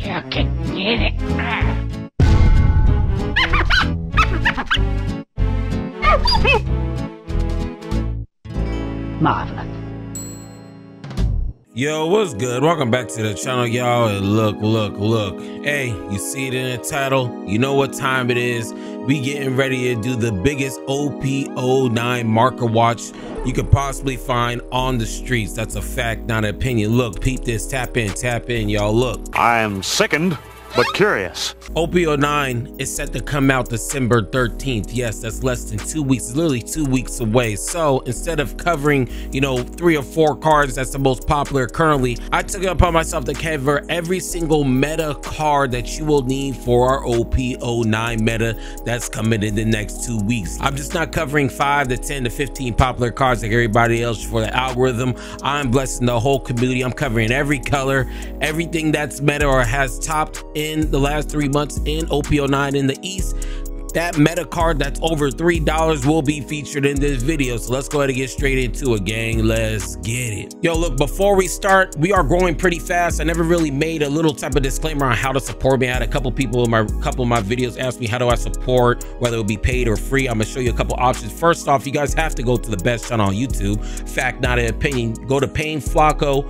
You can get it. Marvelous. Yo, what's good? Welcome back to the channel, y'all. And look. Hey, you see it in the title. You know what time it is. We getting ready to do the biggest OP09 marker watch you could possibly find on the streets. That's a fact, not an opinion. Look, peep this. Tap in, y'all. Look. I am sickened, but curious. OP09 is set to come out December 13th. Yes, that's less than 2 weeks. It's literally 2 weeks away. So instead of covering, 3 or 4 cards that's the most popular currently, I took it upon myself to cover every single meta card that you will need for our OP09 meta that's coming in the next 2 weeks. I'm just not covering 5 to 10 to 15 popular cards like everybody else for the algorithm. I'm blessing the whole community. I'm covering every color, everything that's meta or has topped in the last 3 months in OP09 in the East. That meta card that's over $3 will be featured in this video. So let's go ahead and get straight into it, gang. Let's get it. Yo, look, before we start, we are growing pretty fast. I never really made a little type of disclaimer on how to support me. I had a couple people in couple of my videos ask me, how do I support, whether it would be paid or free? I'm gonna show you a couple options. First off, you guys have to go to the best channel on YouTube. Fact, not an opinion. Go to Payne Flacco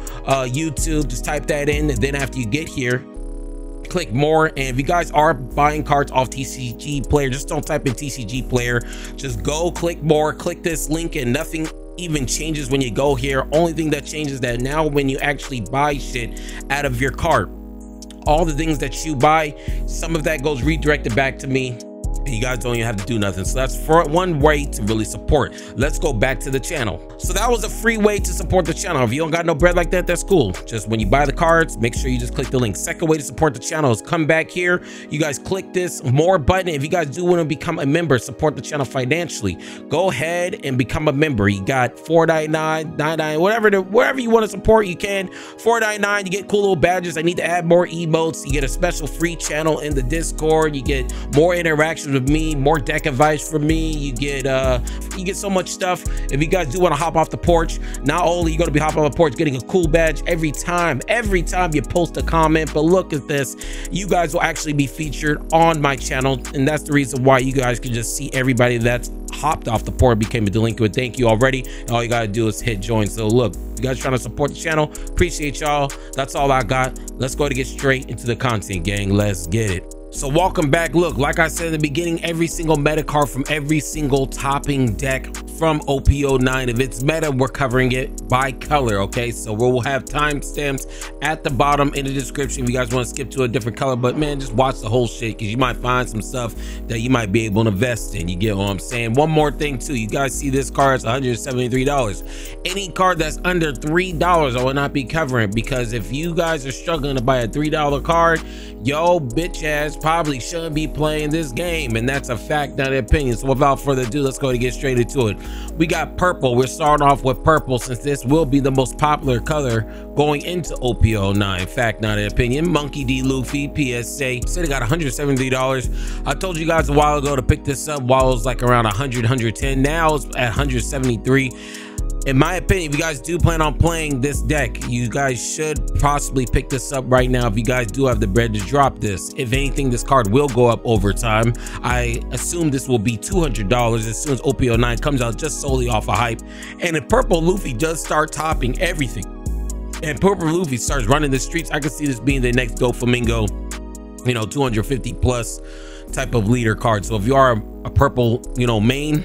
YouTube. Just type that in, and then after you get here, click more. And if you guys are buying cards off TCG Player, just don't type in TCG Player, just go click more, click this link, and nothing even changes when you go here. Only thing that changes that now when you actually buy shit out of your cart, all the things that you buy, some of that goes redirected back to me. You guys don't even have to do nothing. So that's for one way to really support. Let's go back to the channel. So that was a free way to support the channel. If you don't got no bread like that, that's cool. Just when you buy the cards, make sure you just click the link. Second way to support the channel is come back here. You guys click this more button. If you guys do want to become a member, support the channel financially, go ahead and become a member. You got $4.99, $9.99, whatever you want to support, you can. $4.99, you get cool little badges. I need to add more emotes. You get a special free channel in the Discord. You get more interactions with me, more deck advice from me. You get so much stuff. If you guys do want to hop off the porch, not only are you going to be hopping off the porch getting a cool badge every time you post a comment, but look at this, you guys will actually be featured on my channel. And that's the reason why you guys can just see everybody that's hopped off the porch became a delinquent. Thank you already, and all you gotta do is hit join. So look, you guys trying to support the channel, appreciate y'all. That's all I got. Let's go to get straight into the content, gang. Let's get it. So welcome back. Look, like I said in the beginning, every single meta card from every single topping deck from OP09, if it's meta, we're covering it by color. Okay, so we'll have timestamps at the bottom in the description if you guys want to skip to a different color. But man, just watch the whole shit, because you might find some stuff that you might be able to invest in. You get what I'm saying? One more thing too, you guys see this card is $173. Any card that's under $3 I will not be covering, because if you guys are struggling to buy a $3 card, yo bitch ass probably shouldn't be playing this game. And that's a fact, not an opinion. So without further ado, let's go and get straight into it. We got purple. We're starting off with purple, since this will be the most popular color going into OP09. Fact, not an opinion. Monkey D. Luffy PSA said it got $173. I told you guys a while ago to pick this up while it was like around 100, 110. Now it's at 173. In my opinion, if you guys do plan on playing this deck, you guys should possibly pick this up right now if you guys do have the bread to drop this. If anything, this card will go up over time. I assume this will be $200 as soon as OP09 comes out, just solely off of hype. And if purple Luffy does start topping everything, and purple Luffy starts running the streets, I could see this being the next Doflamingo, 250 plus type of leader card. So if you are a purple, main,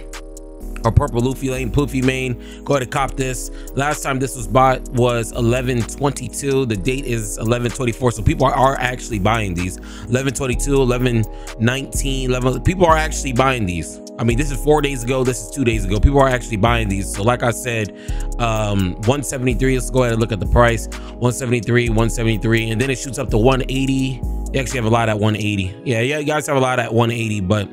or purple Luffy lane, Poofy main, go ahead and cop this. Last time this was bought was 11/22. The date is 11/24, so people are actually buying these. 11/22, 11/19, 11. People are actually buying these. I mean, this is 4 days ago, this is 2 days ago. People are actually buying these. So like I said, 173. Let's go ahead and look at the price. 173, 173, and then it shoots up to 180. You actually have a lot at 180. Yeah, you guys have a lot at 180, but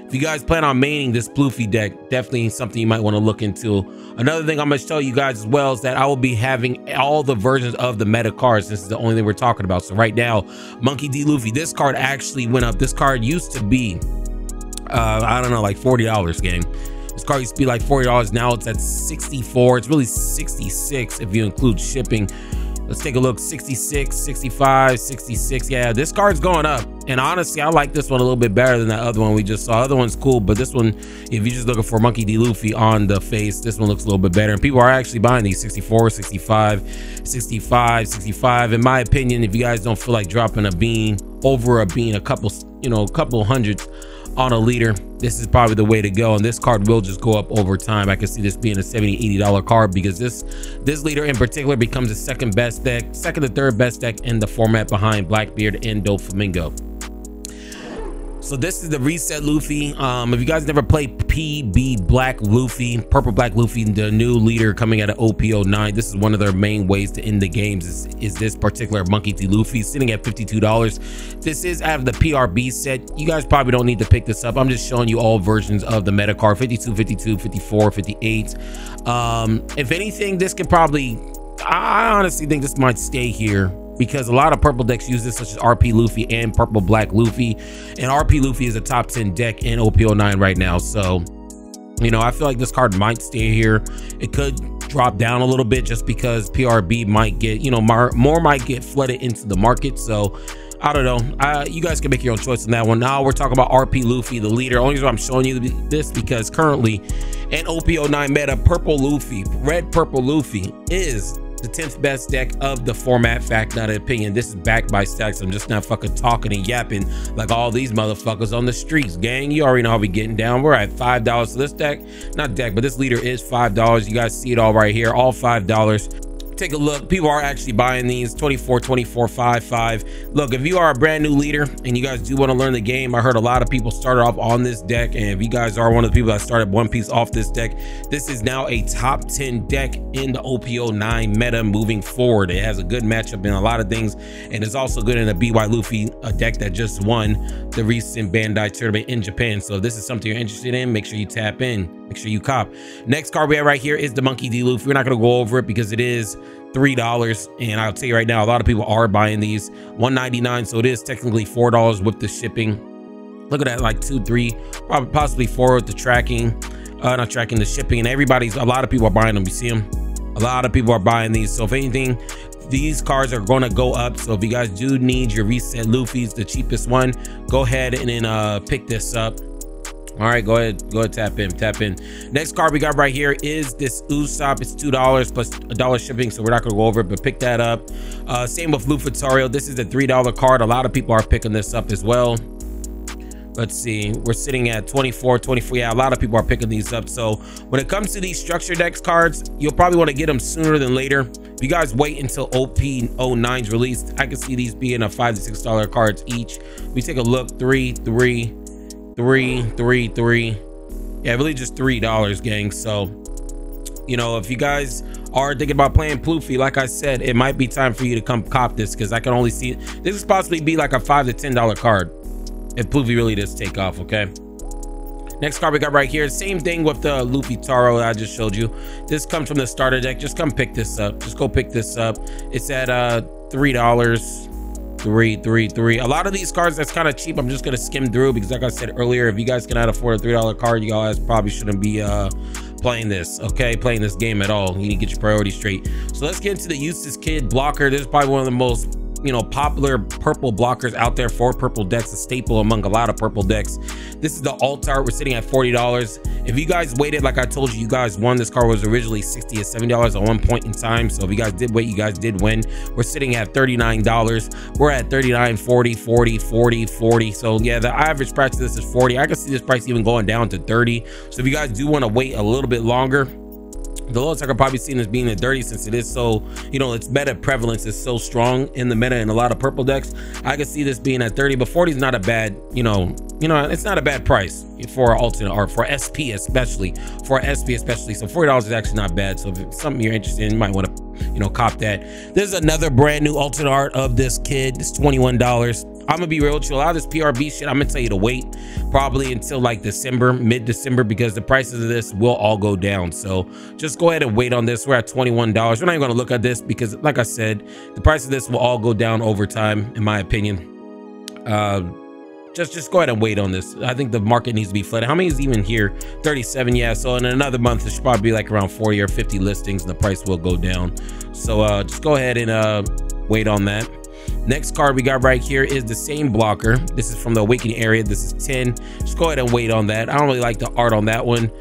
if you guys plan on maining this Luffy deck, definitely something you might want to look into. Another thing I'm going to show you guys as well is that I will be having all the versions of the meta cards. This is the only thing we're talking about. So right now, Monkey D. Luffy, this card actually went up. This card used to be, I don't know, like $40 game. This card used to be like $40. Now it's at $64. It's really $66 if you include shipping. Let's take a look. 66, 65, 66. Yeah, this card's going up. And honestly, I like this one a little bit better than that other one we just saw. Other one's cool, but this one, if you're just looking for Monkey D. Luffy on the face, this one looks a little bit better. And people are actually buying these 64, 65, 65, 65. In my opinion, if you guys don't feel like dropping a bean, over a bean, a couple hundreds on a leader, this is probably the way to go. And this card will just go up over time. I can see this being a $70-$80 card because this leader in particular becomes the second to third best deck in the format behind Blackbeard and Doflamingo. So this is the reset Luffy. If you guys never played PB Black Luffy, Purple Black Luffy, the new leader coming out of OP09, this is one of their main ways to end the games is this particular Monkey D. Luffy, sitting at $52. This is out of the PRB set. You guys probably don't need to pick this up. I'm just showing you all versions of the meta card, 52, 52, 54, 58. If anything, this could probably, I honestly think this might stay here, because a lot of purple decks use this, such as RP Luffy and Purple Black Luffy. And RP Luffy is a top 10 deck in OP09 right now. So, you know, I feel like this card might stay here. It could drop down a little bit just because PRB might get, you know, more might get flooded into the market. So, I don't know. You guys can make your own choice on that one. Now we're talking about RP Luffy, the leader. Only reason I'm showing you this because currently in OP09 meta, Purple Luffy, Red Purple Luffy is the 10th best deck of the format. Fact, not an opinion. This is backed by stacks. I'm just not fucking talking and yapping like all these motherfuckers on the streets. Gang, you already know how we getting down. We're at $5. So this deck, not deck, but this leader is $5. You guys see it all right here, all $5. Take a look. People are actually buying these 24, 24, 5, 5. Look, if you are a brand new leader and you guys do want to learn the game, I heard a lot of people started off on this deck, and if you guys are one of the people that started One Piece off this deck, this is now a top 10 deck in the OP09 meta moving forward. It has a good matchup in a lot of things, and it's also good in a BY Luffy, a deck that just won the recent Bandai tournament in Japan. So if this is something you're interested in, make sure you tap in, make sure you cop. Next card we have right here is the Monkey D. Luffy. We're not going to go over it because it is $3, and I'll tell you right now, a lot of people are buying these. $1.99, so it is technically $4 with the shipping. Look at that, like 2, 3, probably possibly 4 with the tracking, not tracking, the shipping, and a lot of people are buying them. You see them? A lot of people are buying these. So if anything, these cards are going to go up. So if you guys do need your reset Luffy's, the cheapest one, go ahead and then pick this up. All right, go ahead, tap in. Next card we got right here is this Usopp. It's $2 plus $1 shipping, so we're not gonna go over it, but pick that up. Same with Luffy. This is a $3 card. A lot of people are picking this up as well. Let's see, we're sitting at 24. Yeah, a lot of people are picking these up. So when it comes to these structure decks cards, you'll probably want to get them sooner than later. If you guys wait until OP09's released, I can see these being a $5 to $6 cards each. We take a look. 3, 3, 3, 3, 3. Yeah, really just $3, gang. So, you know, if you guys are thinking about playing Luffy, like I said, it might be time for you to come cop this, because I can only see this is possibly be like a $5 to $10 card if Luffy really does take off. Okay, next card we got right here, same thing with the Luffy Taro that I just showed you. This comes from the starter deck. Just come pick this up. Just go pick this up. It's at $3. 3, 3, 3. A lot of these cards that's kind of cheap. I'm just gonna skim through because, like I said earlier, if you guys cannot afford a $3 card, you guys probably shouldn't be playing this, okay, playing this game at all. You need to get your priorities straight. So let's get into the Eustace Kid blocker. This is probably one of the most, you know, popular purple blockers out there for purple decks, a staple among a lot of purple decks. This is the alt art. We're sitting at $40. If you guys waited, like I told you, you guys won. This card was originally $60 to $70 at one point in time. So if you guys did wait, you guys did win. We're sitting at $39. We're at $39, 40, 40, 40, 40. So yeah, the average price of this is 40. I can see this price even going down to 30. So if you guys do want to wait a little bit longer, the lowest I could probably see this being at 30, since it is so, you know, its meta prevalence is so strong in the meta in a lot of purple decks. I could see this being at 30, but 40 is not a bad, you know, it's not a bad price for alternate art, for SP especially, So $40 is actually not bad. So if it's something you're interested in, you might want to, you know, cop that. There's another brand new alternate art of this kid. It's $21. I'm gonna be real with you, a lot of this PRB shit, I'm gonna tell you to wait probably until like December, mid-December, because the prices of this will all go down. So just go ahead and wait on this. We're at $21. We're not even gonna look at this because, like I said, the price of this will all go down over time, in my opinion. just go ahead and wait on this. I think the market needs to be flooded. How many is even here? 37. Yeah, so in another month it should probably be like around 40 or 50 listings and the price will go down. So just go ahead and wait on that. Next card we got right here is the same blocker. This is from the Awakening area. This is 10. Just go ahead and wait on that. I don't really like the art on that one.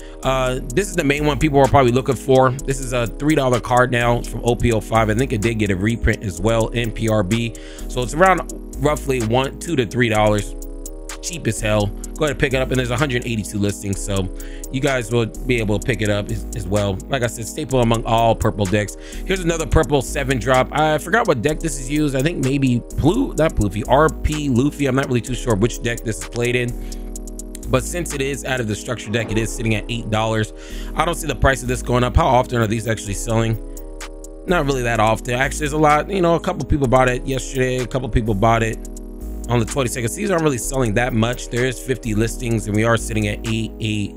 This is the main one people are probably looking for. This is a $3 card now. It's from OP05. I think it did get a reprint as well in PRB. So it's around roughly $2 to $3. Cheap as hell. Go ahead and pick it up, and there's 182 listings, so you guys will be able to pick it up as well. Like I said, staple among all purple decks. Here's another purple 7-drop. I forgot what deck this is used. I think maybe RP Luffy. I'm not really too sure which deck this is played in, but since it is out of the structure deck, it is sitting at $8. I don't see the price of this going up. How often are these actually selling? Not really that often. Actually, there's a lot. You know, a couple people bought it yesterday, a couple people bought it on the 22nd. These aren't really selling that much. There is 50 listings, and we are sitting at 8.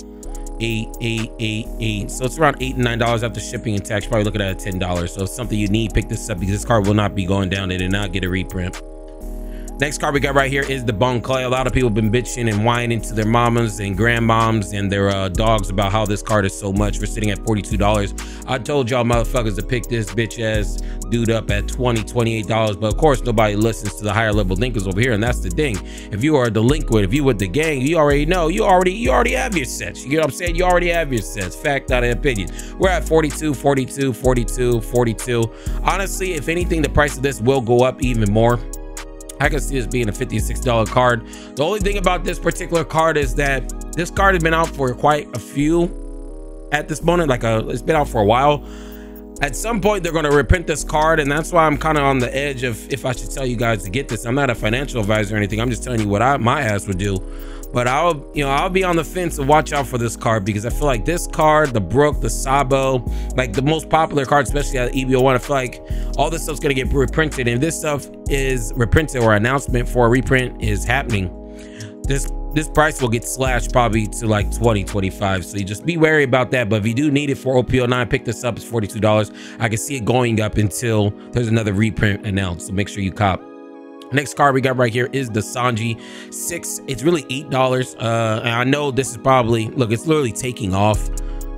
So it's around $8 and $9 after shipping and tax. Probably looking at $10. So if something you need, pick this up, because this card will not be going down. It did not get a reprint. Next card we got right here is the Bon Clay. A lot of people have been bitching and whining to their mamas and grandmoms and their dogs about how this card is so much. We're sitting at $42. I told y'all motherfuckers to pick this bitch ass dude up at $28, but of course nobody listens to the higher level thinkers over here, and that's the thing. If you are a delinquent, if you with the gang, you already know, you already have your sets. You get what I'm saying? You already have your sets. Fact, not an opinion. We're at 42. Honestly, if anything, the price of this will go up even more. I can see this being a $56 card. The only thing about this particular card is that this card has been out for quite a few at this moment. It's been out for a while. At some point they're going to reprint this card, and that's why I'm kind of on the edge of if I should tell you guys to get this. I'm not a financial advisor or anything. I'm just telling you what my ass would do. But I'll be on the fence and watch out for this card, because I feel like this card, the Brook, the Sabo, like the most popular card, especially at EBO1, I feel like all this stuff's gonna get reprinted, and this stuff is reprinted or announcement for a reprint is happening. This price will get slashed probably to like 20, 25. So you just be wary about that. But if you do need it for OP09, pick this up. It's $42. I can see it going up until there's another reprint announced. So make sure you cop. Next card we got right here is the Sanji 6. It's really $8. And I know this is probably, look, it's literally taking off.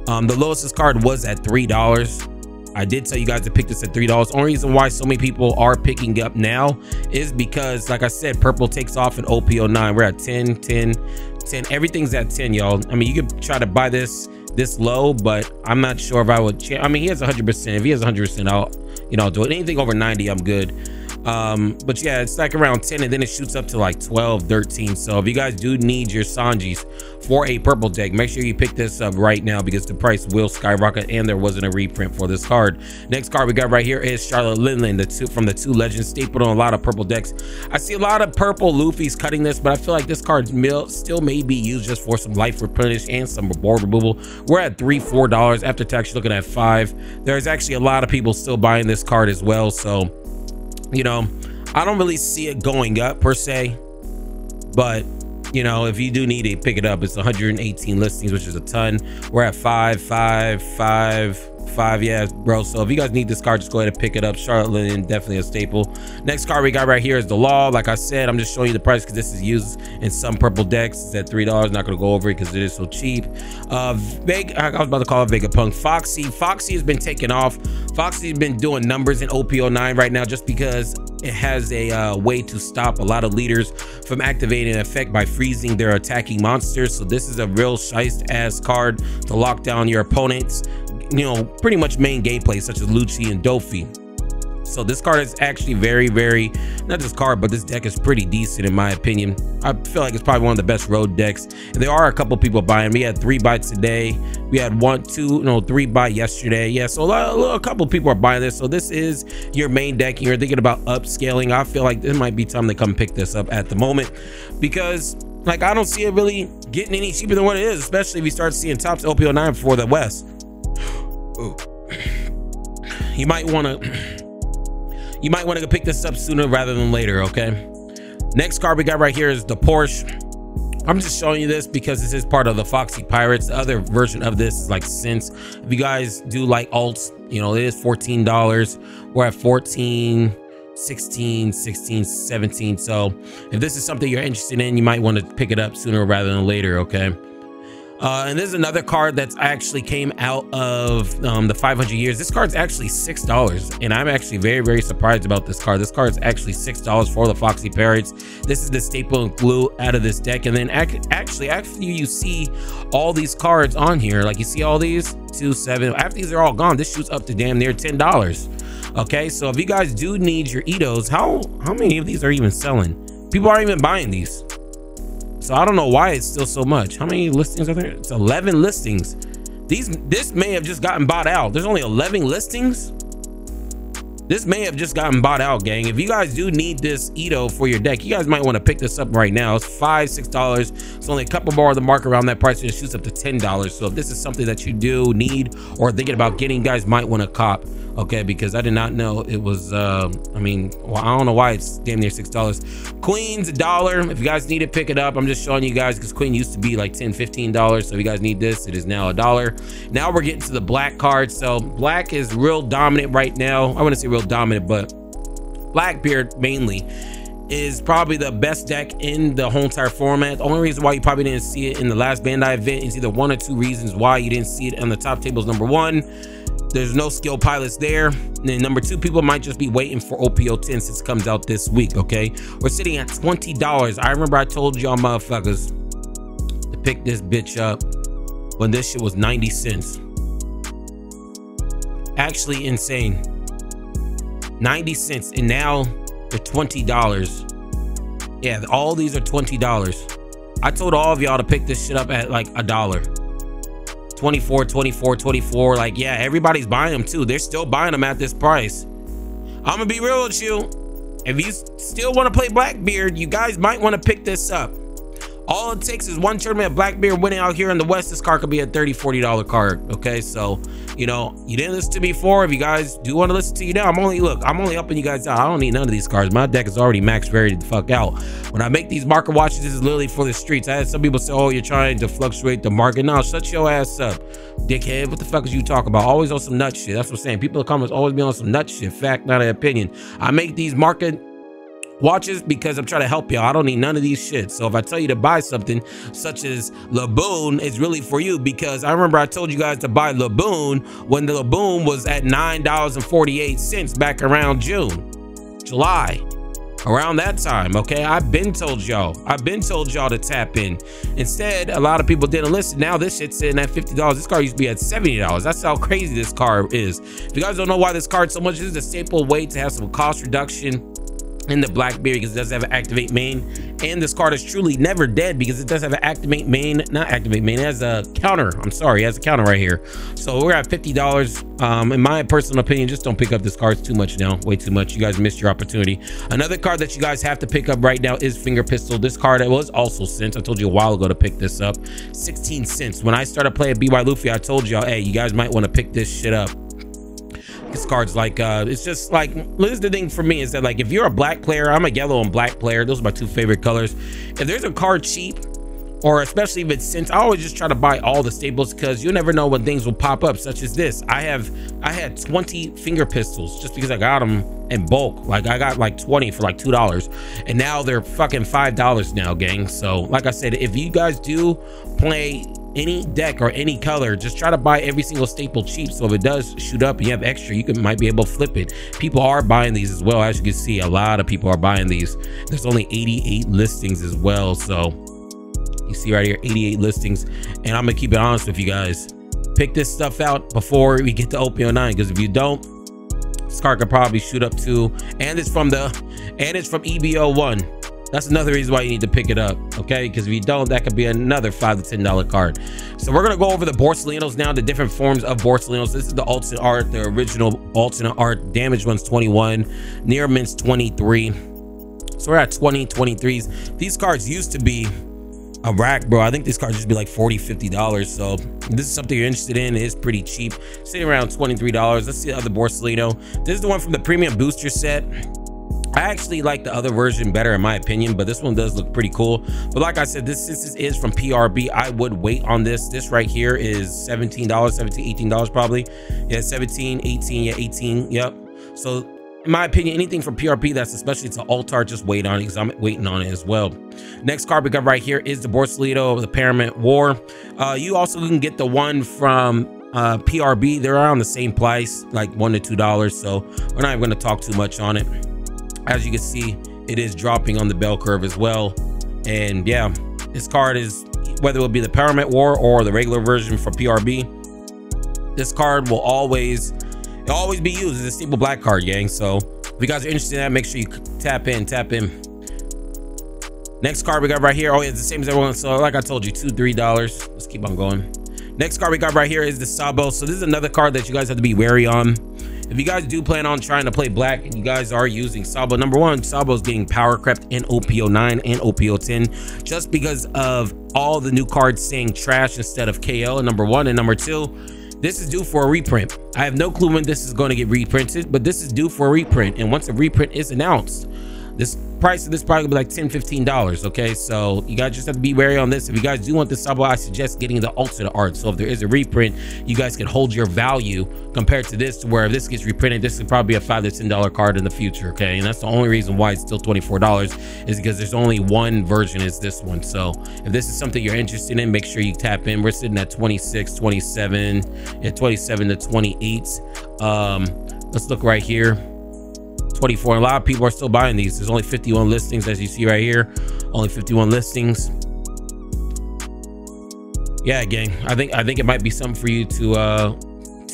The lowest this card was at $3. I did tell you guys to pick this at $3. Only reason why so many people are picking up now is because, like I said, purple takes off in OP09. We're at 10, 10, 10. Everything's at 10, y'all. I mean, you could try to buy this low, but I'm not sure if I would. I mean, he has 100%. If he has 100%, I'll do it. Anything over 90, I'm good. But yeah, it's like around 10, and then it shoots up to like 12, 13. So if you guys do need your Sanjis for a purple deck, make sure you pick this up right now, because the price will skyrocket, and there wasn't a reprint for this card. Next card we got right here is Charlotte Linlin, from the 2 Legends, stapled on a lot of purple decks. I see a lot of purple Luffy's cutting this, but I feel like this card still may be used just for some life replenish and some board removal. We're at $3, $4 after tax. You're looking at $5. There's actually a lot of people still buying this card as well, so you know, I don't really see it going up per se, but you know, if you do need it, pick it up. It's 118 listings, which is a ton. We're at 5. Yeah, bro. So if you guys need this card, just go ahead and pick it up. Charlotte Linen, definitely a staple. Next card we got right here is the Law. Like I said, I'm just showing you the price because this is used in some purple decks. It's at $3. Not gonna go over it because it is so cheap. I was about to call it Vegapunk. Foxy has been taking off. Foxy's been doing numbers in OP09 right now, just because it has a way to stop a lot of leaders from activating an effect by freezing their attacking monsters. So this is a real shiest ass card to lock down your opponents, you know, pretty much main gameplay such as Lucci and Dofi. So this card is actually very, very, not this card, but this deck is pretty decent in my opinion. I feel like it's probably one of the best road decks, and there are a couple people buying. We had 3 buy today. We had 3 buy yesterday. Yeah, so a couple people are buying this. So this is your main deck, and you're thinking about upscaling. I feel like it might be time to come pick this up at the moment, because like I don't see it really getting any cheaper than what it is, especially if you start seeing tops OP09 for the West. Ooh. You might want to pick this up sooner rather than later, okay? Next card we got right here is the Porsche. I'm just showing you this because this is part of the Foxy Pirates. The other version of this is like Sense. If you guys do like alts, you know, it is $14. We're at 14, 16, 16, 17. So if this is something you're interested in, you might want to pick it up sooner rather than later, okay? And this is another card that's actually came out of the 500 years. This card's actually $6, and I'm actually very, very surprised about this card. This card's actually $6 for the Foxy Parrots. This is the staple and glue out of this deck. And then actually after you see all these cards on here, like you see all these 2, 7, after these are all gone, this shoots up to damn near $10. Okay, so if you guys do need your Edos, how many of these are even selling? People aren't even buying these. So I don't know why it's still so much. How many listings are there? It's 11 listings. This may have just gotten bought out. There's only 11 listings. This may have just gotten bought out, gang. If you guys do need this Edo for your deck, you guys might want to pick this up right now. It's $5, $6. It's only a couple more of the mark around that price, and it shoots up to $10. So if this is something that you do need or thinking about getting, you guys might want to cop. Okay, because I did not know it was I mean, well, I don't know why it's damn near $6. Queen's $1. If you guys need it, pick it up. I'm just showing you guys because Queen used to be like $10, $15. So if you guys need this, it is now $1. Now we're getting to the black cards. So black is real dominant right now. I wouldn't say real dominant, but Blackbeard mainly is probably the best deck in the whole entire format. The only reason why you probably didn't see it in the last Bandai event is either 1 or 2 reasons why you didn't see it on the top tables. Number 1, there's no skill pilots there. And then number 2, people might just be waiting for OP10 since it comes out this week, okay? We're sitting at $20. I remember I told y'all motherfuckers to pick this bitch up when this shit was 90 cents. Actually insane. 90 cents, and now they're $20. Yeah, all these are $20. I told all of y'all to pick this shit up at like $1. 24, 24, 24. Like, yeah, everybody's buying them too. They're still buying them at this price. I'm gonna be real with you. If you still want to play Blackbeard, you guys might want to pick this up. All it takes is one tournament of Blackbeard winning out here in the West. This card could be a $30, $40 card. Okay, so you know, you didn't listen to me before. If you guys do want to listen to you now, I'm only helping you guys out. I don't need none of these cards. My deck is already maxed ready the fuck out. When I make these market watches, this is literally for the streets. I had some people say, oh, you're trying to fluctuate the market. No, shut your ass up, dickhead. What the fuck is you talking about? Always on some nut shit. That's what I'm saying. People in the comments always be on some nut shit. Fact, not an opinion. I make these market watches because I'm trying to help y'all. I don't need none of these shit. So if I tell you to buy something such as Laboon, it's really for you, because I remember I told you guys to buy Laboon when the Laboon was at $9.48 back around July, around that time. Okay, I've been told y'all to tap in. Instead, a lot of people didn't listen. Now this shit's sitting at $50. This card used to be at $70. That's how crazy this card is. If you guys don't know why this card so much, this is a staple way to have some cost reduction in the Blackbeard, because it does have an activate main, and this card is truly never dead because it does have an activate main, not activate main, it has a counter. I'm sorry, it has a counter right here. So we're at $50. In my personal opinion, just don't pick up this card. It's too much now, way too much. You guys missed your opportunity. Another card that you guys have to pick up right now is Finger Pistol. This card was also cents. I told you a while ago to pick this up. 16 cents. When I started playing BY Luffy, I told y'all, hey, you guys might want to pick this shit up. This card's like, it's just like, this is the thing for me, is that like, if you're a black player, I'm a yellow and black player. Those are my 2 favorite colors. If there's a card cheap, or especially if it's cents, I always just try to buy all the staples, because you never know when things will pop up, such as this. I had 20 Finger Pistols just because I got them in bulk. Like, I got like 20 for like $2, and now they're fucking $5 now, gang. So like I said, if you guys do play any deck or any color, just try to buy every single staple cheap, so if it does shoot up and you have extra, you might be able to flip it. People are buying these as well. As you can see, a lot of people are buying these. There's only 88 listings as well. So you see right here, 88 listings. And I'm gonna keep it honest with you guys, pick this stuff out before we get to OP09, because if you don't, this card could probably shoot up too. And it's from EBO1. That's another reason why you need to pick it up, okay? Because if you don't, that could be another $5 to $10 card. So we're gonna go over the Borsalinos now, the different forms of Borsalinos. This is the alternate art, the original alternate art. Damaged one's 21, near mint's 23. So we're at 20, 23s. These cards used to be a rack, bro. I think these cards used to be like $40, $50. So if this is something you're interested in, it is pretty cheap, sitting around $23. Let's see the other Borsalino. This is the one from the premium booster set. I actually like the other version better in my opinion, but this one does look pretty cool. But like I said, since this is from PRB, I would wait on this. This right here is $17, $18 probably. Yeah, 17, 18, yeah, 18, yep. So in my opinion, anything from PRP that's especially to alt art, just wait on it, because I'm waiting on it as well. Next card we got right here is the Borsalito of the Paramount War. You also can get the one from PRB. They're around the same price, like $1 to $2, so we're not even going to talk too much on it. As you can see, it is dropping on the bell curve as well. And yeah, this card is, whether it will be the Paramount War or the regular version for PRB, this card will always be used as a staple black card, gang. So if you guys are interested in that, make sure you tap in. Next card we got right here, oh yeah, it's the same as everyone. So like I told you, $2 to $3. Let's keep on going. Next card we got right here is the Sabo. So this is another card that you guys have to be wary on. If you guys do plan on trying to play black and you guys are using Sabo, number one, Sabo is getting power crept in OP09 and OP10 just because of all the new cards saying trash instead of KO, number one. And number two, this is due for a reprint. I have no clue when this is going to get reprinted, but this is due for a reprint. And once a reprint is announced, this price of this probably be like $10 to $15. Okay, so you guys just have to be wary on this. If you guys do want the Sabo, I suggest getting the alternate art. So if there is a reprint, you guys can hold your value compared to this, to where if this gets reprinted, this is probably a $5 to $10 card in the future. Okay, and that's the only reason why it's still $24 is because there's only one version, is this one. So if this is something you're interested in, make sure you tap in. We're sitting at 26, 27, yeah, 27 to 28. Let's look right here. 24. A lot of people are still buying these. There's only 51 listings, as you see right here. Only 51 listings. Yeah, gang, I think it might be something for you to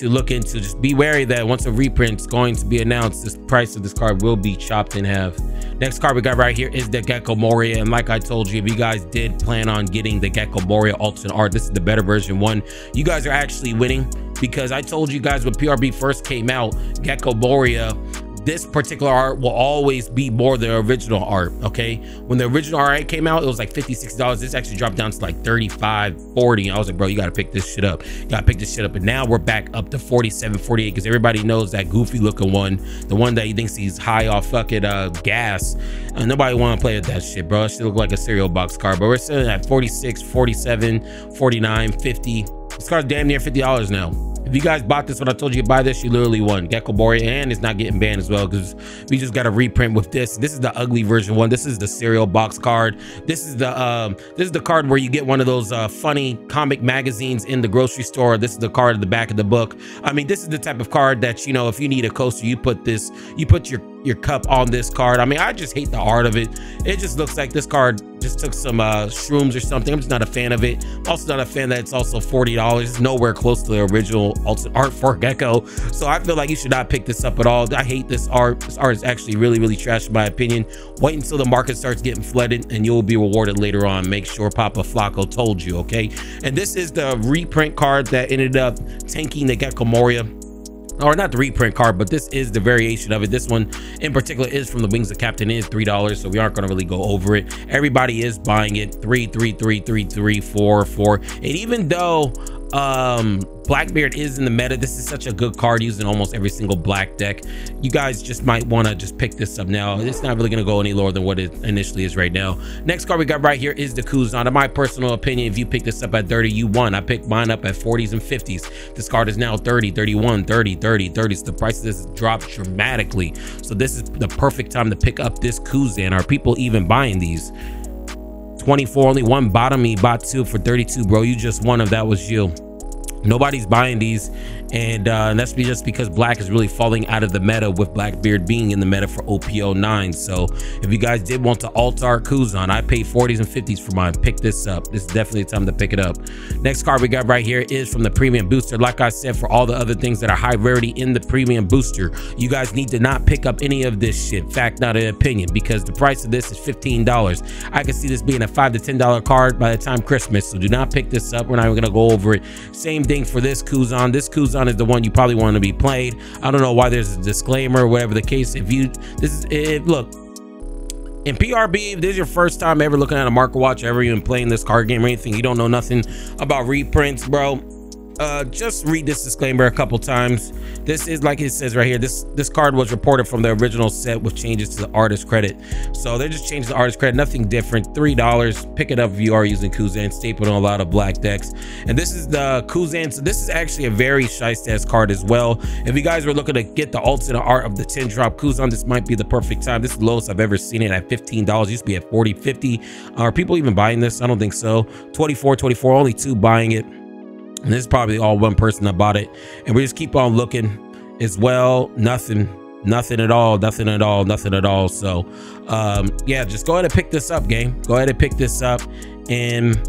look into. Just be wary that once a reprint's going to be announced, this price of this card will be chopped in half. Next card we got right here is the Gecko Moria, and like I told you, if you guys did plan on getting the Gecko Moria alternate art, this is the better version one. You guys are actually winning, because I told you guys when PRB first came out, Gecko Moria, this particular art will always be more the original art. Okay, when the original art came out, it was like $56. This actually dropped down to like $35, $40. I was like, bro, you gotta pick this shit up. And now we're back up to $47, $48, because everybody knows that goofy looking one, the one that he thinks he's high off fucking gas, and nobody want to play with that shit, bro. It should look like a cereal box card. But we're sitting at 46, 47, 49, 50. This card's damn near $50 now. If you guys bought this when I told you to buy this, you literally won. Gecko Moria, and it's not getting banned as well, because we just got a reprint with this. This is the ugly version one. This is the cereal box card. This is the card where you get one of those funny comic magazines in the grocery store. This is the card at the back of the book. I mean, this is the type of card that, you know, if you need a coaster, you put your cup on this card. I mean, I just hate the art of it. It just looks like this card just took some shrooms or something. I'm just not a fan of it. I'm also not a fan that it's also $40. It's nowhere close to the original alternate art for Gecko. So I feel like you should not pick this up at all. I hate this art. This art is actually really, really trash in my opinion. Wait until the market starts getting flooded and you'll be rewarded later on. Make sure Papa Flacco told you, okay? And this is the reprint card that ended up tanking the Gecko Moria. Or not the reprint card, but this is the variation of it. This one in particular is from the Wings of Captain. It is $3, so we aren't going to really go over it. Everybody is buying it. 3, 3, 3, 3, 3, 4, 4. And even though Blackbeard is in the meta, this is such a good card used in almost every single black deck. You guys just might want to just pick this up now. It's not really going to go any lower than what it initially is right now. Next card we got right here is the Kuzan. In my personal opinion, if you pick this up at 30, you won. I picked mine up at 40s and 50s. This card is now 30, 31, 30, 30, 30. So the price of this dropped dramatically. So this is the perfect time to pick up this Kuzan. Are people even buying these? 24, only one bottom, he bought two for 32, bro. You just won if that was you. Nobody's buying these, and that's just because black is really falling out of the meta, with Blackbeard being in the meta for OP09. So if you guys did want to alt art Kuzan, I paid 40s and 50s for mine. Pick this up. This is definitely the time to pick it up. Next card we got right here is from the premium booster. Like I said, for all the other things that are high rarity in the premium booster, you guys need to not pick up any of this shit. Fact, not an opinion, because the price of this is $15. I can see this being a $5 to $10 card by the time Christmas, so do not pick this up. We're not even gonna go over it. Same thing for this Kuzan. This Kuzan is the one you probably want to be played. I don't know why there's a disclaimer or whatever the case. If you look in PRB, if this is your first time ever looking at a market watch, ever even playing this card game or anything, you don't know nothing about reprints, bro, just read this disclaimer a couple times. This is, like it says right here, this card was reported from the original set with changes to the artist credit. So they're just changing the artist credit, nothing different. $3. Pick it up if you are using Kuzan, stapled on a lot of black decks. And this is the Kuzan. So this is actually a very shiesty card as well. If you guys were looking to get the alternate art of the 10 drop Kuzan, this might be the perfect time. This is the lowest I've ever seen it at $15. Used to be at 40, 50. Are people even buying this? I don't think so. 24, only 2 buying it. And this is probably all one person that bought it. And we just keep on looking as well. Nothing at all. So yeah, just go ahead and pick this up, gang. Go ahead and pick this up. And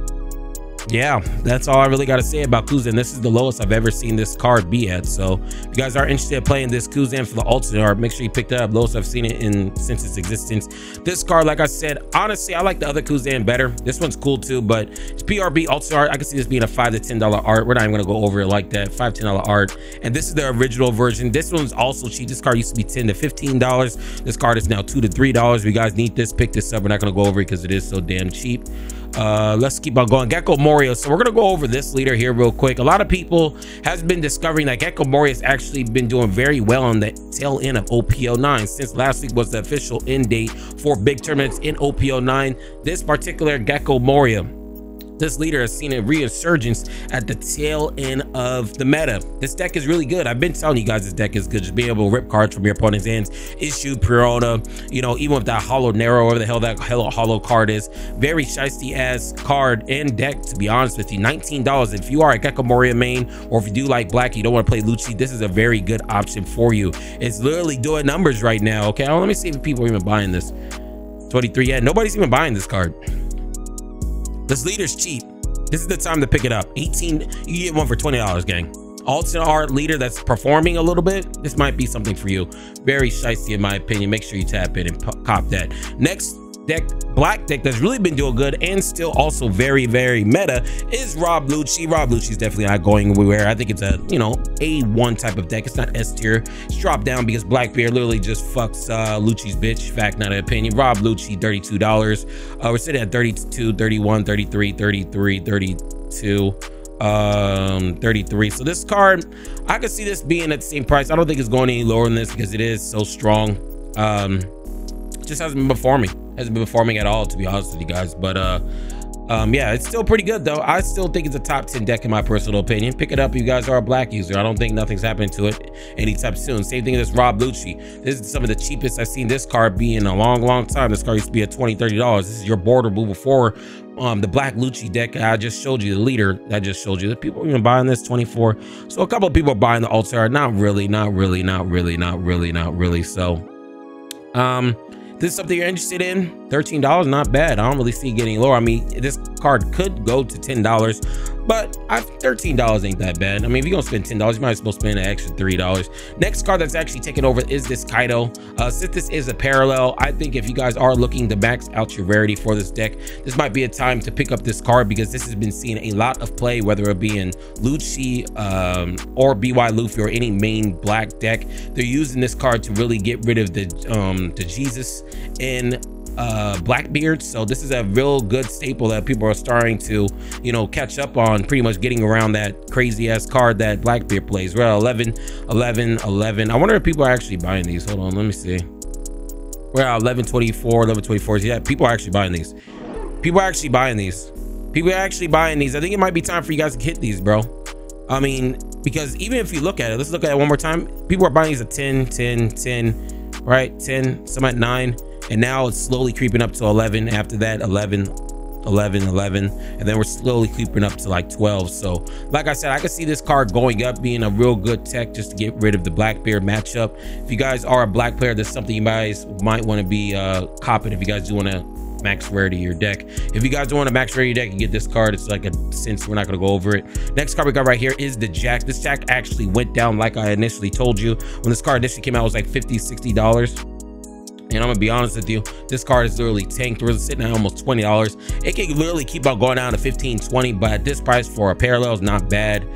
yeah, that's all I really got to say about Kuzan. This is the lowest I've ever seen this card be at. So if you guys are interested in playing this Kuzan for the alternate art, make sure you pick that up. Lowest I've seen it in since its existence. This card, like I said, honestly, I like the other Kuzan better. This one's cool too, but it's PRB alternate art. I can see this being a $5 to $10 art. We're not even gonna go over it like that. $5 to $10 art. And this is the original version. This one's also cheap. This card used to be $10 to $15. This card is now $2 to $3. If you guys need this, pick this up. We're not gonna go over it because it is so damn cheap. Let's keep on going. Gecko Moria. So we're gonna go over this leader here real quick. A lot of people has been discovering that Gecko Moria has actually been doing very well on the tail end of OP09. Since last week was the official end date for big tournaments in OP09, this particular Gecko Moria, this leader has seen a resurgence at the tail end of the meta. This deck is really good. I've been telling you guys this deck is good. Just being able to rip cards from your opponent's hands, issue Piranha, you know, even with that hollow narrow, whatever the hell that hollow card is. Very shiesty ass card and deck, to be honest with you. $19. If you are a Gecko Moria main, or if you do like black, you don't want to play Lucci, this is a very good option for you. It's literally doing numbers right now. Okay, let me see if people are even buying this. 23. Yeah, nobody's even buying this card. This leader's cheap. This is the time to pick it up. 18, you get one for $20, gang. Alternate art leader that's performing a little bit, this might be something for you. Very shiesty in my opinion. Make sure you tap in and cop that. Next deck, black deck that's really been doing good and still also very, very meta is Rob Lucci. Rob Lucci's definitely not going anywhere. I think it's a, you know, A1 type of deck. It's not S tier. It's dropped down because Blackbeard literally just fucks Lucci's bitch. Fact, not an opinion. Rob Lucci, $32. We're sitting at 32, 31, 33, 33, 32. 33. So this card, I could see this being at the same price. I don't think it's going any lower than this because it is so strong. It just hasn't been performing at all, to be honest with you guys. But yeah, it's still pretty good though. I still think it's a top 10 deck in my personal opinion. Pick it up if you guys are a black user. I don't think nothing's happening to it anytime soon. Same thing as Rob Lucci. This is some of the cheapest I've seen this card be in a long time. This card used to be at $20, $30. This is your border move before the black Lucci deck I just showed you, the leader that I just showed you. The people are even buying this 24. So a couple of people are buying the altar. Not really. So this is something you're interested in, $13, not bad. I don't really see it getting lower. I mean, this card could go to $10, but $13 ain't that bad. I mean, if you're gonna spend $10, you might as well spend an extra $3. Next card that's actually taken over is this Kaido. Since this is a parallel, I think if you guys are looking to max out your rarity for this deck, this might be a time to pick up this card because this has been seeing a lot of play, whether it be in Lucci or BY Luffy or any main black deck. They're using this card to really get rid of the Jesus in Blackbeard. So this is a real good staple that people are starting to, you know, catch up on, pretty much getting around that crazy ass card that Blackbeard plays. We're at 11. I wonder if people are actually buying these. Hold on, let me see. We're at 1124. Yeah, people are actually buying these. People are actually buying these. I think it might be time for you guys to hit these, bro. I mean, because even if you look at it, let's look at it one more time. People are buying these at 10, right? 10, some at 9, and now it's slowly creeping up to 11. After that, 11, and then we're slowly creeping up to like 12. So like I said, I could see this card going up, being a real good tech just to get rid of the Blackbeard matchup. If you guys are a black player, there's something you guys might want to be copping if you guys do want to max rarity your deck. If you guys don't want to max rarity your deck, you get this card. It's like a sense, we're not going to go over it. Next card we got right here is the Jack. This Jack actually went down like I initially told you. When this card initially came out, it was like $50-$60. And I'm gonna be honest with you, this card is literally tanked. We're sitting at almost $20. It can literally keep on going down to 15, 20, but at this price for a parallel is not bad.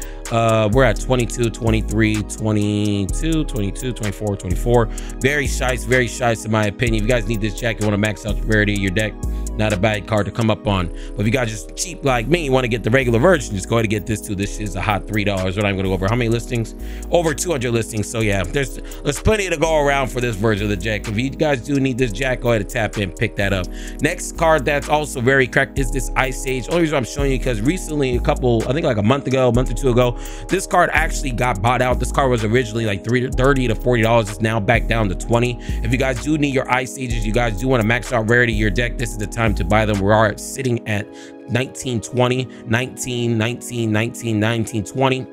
We're at 22, 23, 22, 22, 24. Very shice in my opinion. If you guys need this Jack, you want to max out the rarity of your deck, not a bad card to come up on. But if you guys just cheap like me, you want to get the regular version, just go ahead and get this too. This is a hot $3. What I'm going to go over how many listings? Over 200 listings. So yeah, there's plenty to go around for this version of the jack. If you guys do need this jack, go ahead and tap in, pick that up. Next card that's also very cracked is this Ice Age. Only reason I'm showing you because recently, I think like a month or two ago, this card actually got bought out. This card was originally like $30 to $40. It's now back down to 20. If you guys do need your Ice Ages, you guys do want to max out rarity your deck, this is the time to buy them. We are sitting at 19, 20, 19, 19, 19, 19, 20.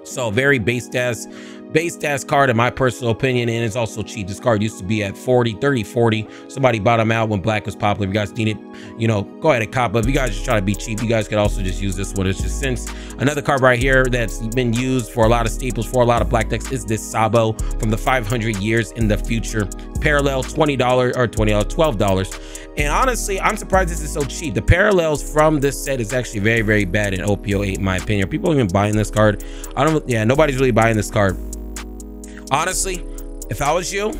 So very based ass card in my personal opinion, and it's also cheap. This card used to be at 40, 30, 40. Somebody bought them out when black was popular. If you guys need it, you know, go ahead and cop. But if you guys just try to be cheap, you guys could also just use this one. It's just since another card right here that's been used for a lot of staples for a lot of black decks is this Sabo from the 500 Years in the Future parallel, $20 or $12. And honestly, I'm surprised this is so cheap. The parallels from this set is actually very, very bad in OP08 in my opinion. Are people even buying this card? Nobody's really buying this card. Honestly, if I was you,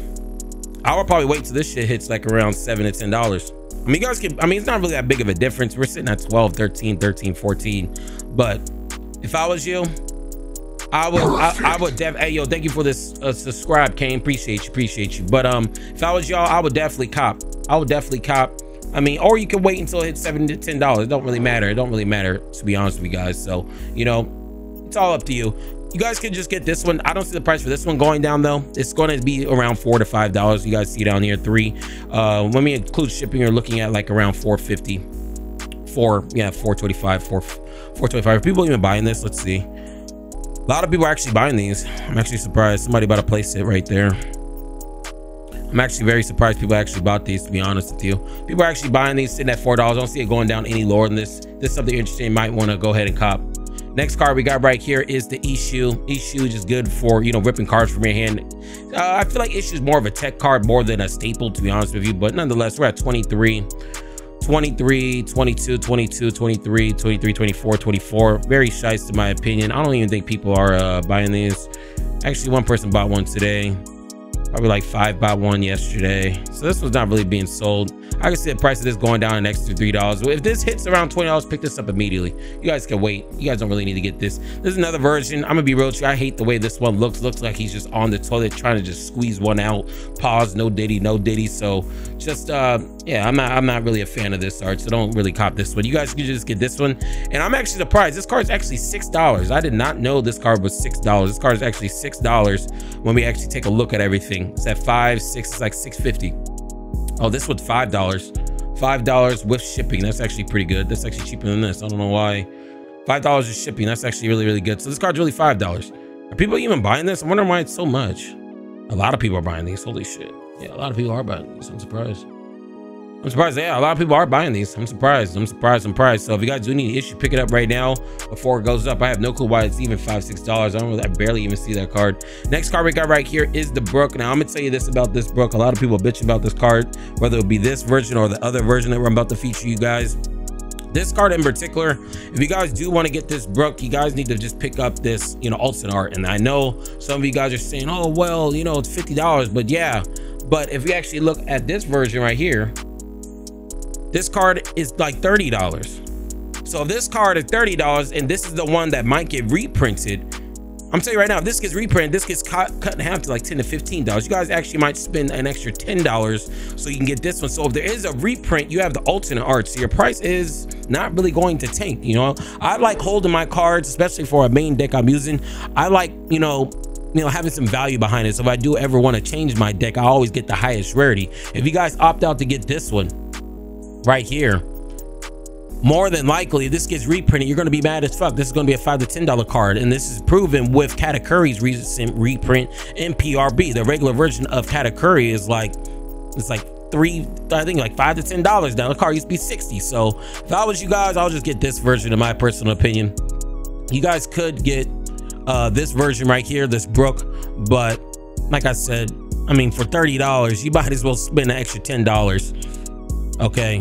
I would probably wait till this shit hits like around $7 to $10. I mean, you guys can, it's not really that big of a difference. We're sitting at 12, 13, 13, 14. But if I was you, I would hey, yo, thank you for this subscribe, Kane. Appreciate you. But if I was y'all, I would definitely cop. I mean, or you can wait until it hits $7 to $10. It don't really matter. To be honest with you guys. So, you know, it's all up to you. You guys can just get this one. I don't see the price for this one going down though. It's going to be around $4 to $5. You guys see down here 3. When we include shipping, you're looking at like around $4.50. $4.25. $4.25. Are people even buying this? Let's see. A lot of people are actually buying these. I'm actually surprised. Somebody about to place it right there. I'm actually very surprised people actually bought these, to be honest with you. People are actually buying these, sitting at $4. I don't see it going down any lower than this. This is something interesting. You might want to go ahead and cop. Next card we got right here is the Issue. Issue is just good for, you know, ripping cards from your hand. I feel like Issue is more of a tech card more than a staple, to be honest with you. But nonetheless, we're at 23, 22, 22, 23, 23, 24, 24. Very shice in my opinion. I don't even think people are buying these. Actually, one person bought one today. Probably like 5 bought one yesterday. So this one's not really being sold. I can see the price of this going down an extra $3. If this hits around $20, pick this up immediately. You guys can wait. You guys don't really need to get this. There's another version. I'm gonna be real with you. I hate the way this one looks. Looks like he's just on the toilet trying to just squeeze one out. Pause. No diddy. So just yeah, I'm not really a fan of this art. So don't really cop this one. You guys can just get this one. And I'm actually surprised. This card is actually $6. I did not know this card was $6. This card is actually $6 when we actually take a look at everything. It's at 5, 6. It's like $6.50. Oh, this was $5 with shipping. That's actually pretty good. That's actually cheaper than this. I don't know why. $5 is shipping. That's actually really, really good. So this card's really $5. Are people even buying this? I'm wondering why it's so much. A lot of people are buying these. Holy shit. Yeah, a lot of people are buying these. I'm surprised. Yeah, a lot of people are buying these. I'm surprised. So if you guys do need an issue, pick it up right now before it goes up. I have no clue why it's even $5, $6. I barely even see that card. Next card we got right here is the Brook. Now I'm gonna tell you this about this Brook. A lot of people bitch about this card, whether it be this version or the other version that we're about to feature you guys. This card in particular, if you guys do want to get this Brook, you guys need to just pick up this, you know, alternate art. And I know some of you guys are saying, oh well, you know, it's $50, but yeah. But if you actually look at this version right here, this card is like $30. So if this card is $30 and this is the one that might get reprinted, I'm telling you right now, if this gets reprinted, this gets cut in half to like $10 to $15. You guys actually might spend an extra $10 so you can get this one. So if there is a reprint, you have the alternate art. So your price is not really going to tank. You know, I like holding my cards, especially for a main deck I'm using. I like, you know, having some value behind it. So if I do ever want to change my deck, I always get the highest rarity. If you guys opt out to get this one right here, more than likely this gets reprinted, you're going to be mad as fuck. This is going to be a $5 to $10 card, and this is proven with ด๊ausuⱠⱠ recent reprint in PRB. The regular version of ďausuⱠⱠ is like, it's like I think like $5 to $10 now. The card used to be $60. So if I was you guys, I'll just get this version in my personal opinion. You guys could get this version right here, this Brook, but like I said, I mean, for $30 you might as well spend an extra $10. Okay,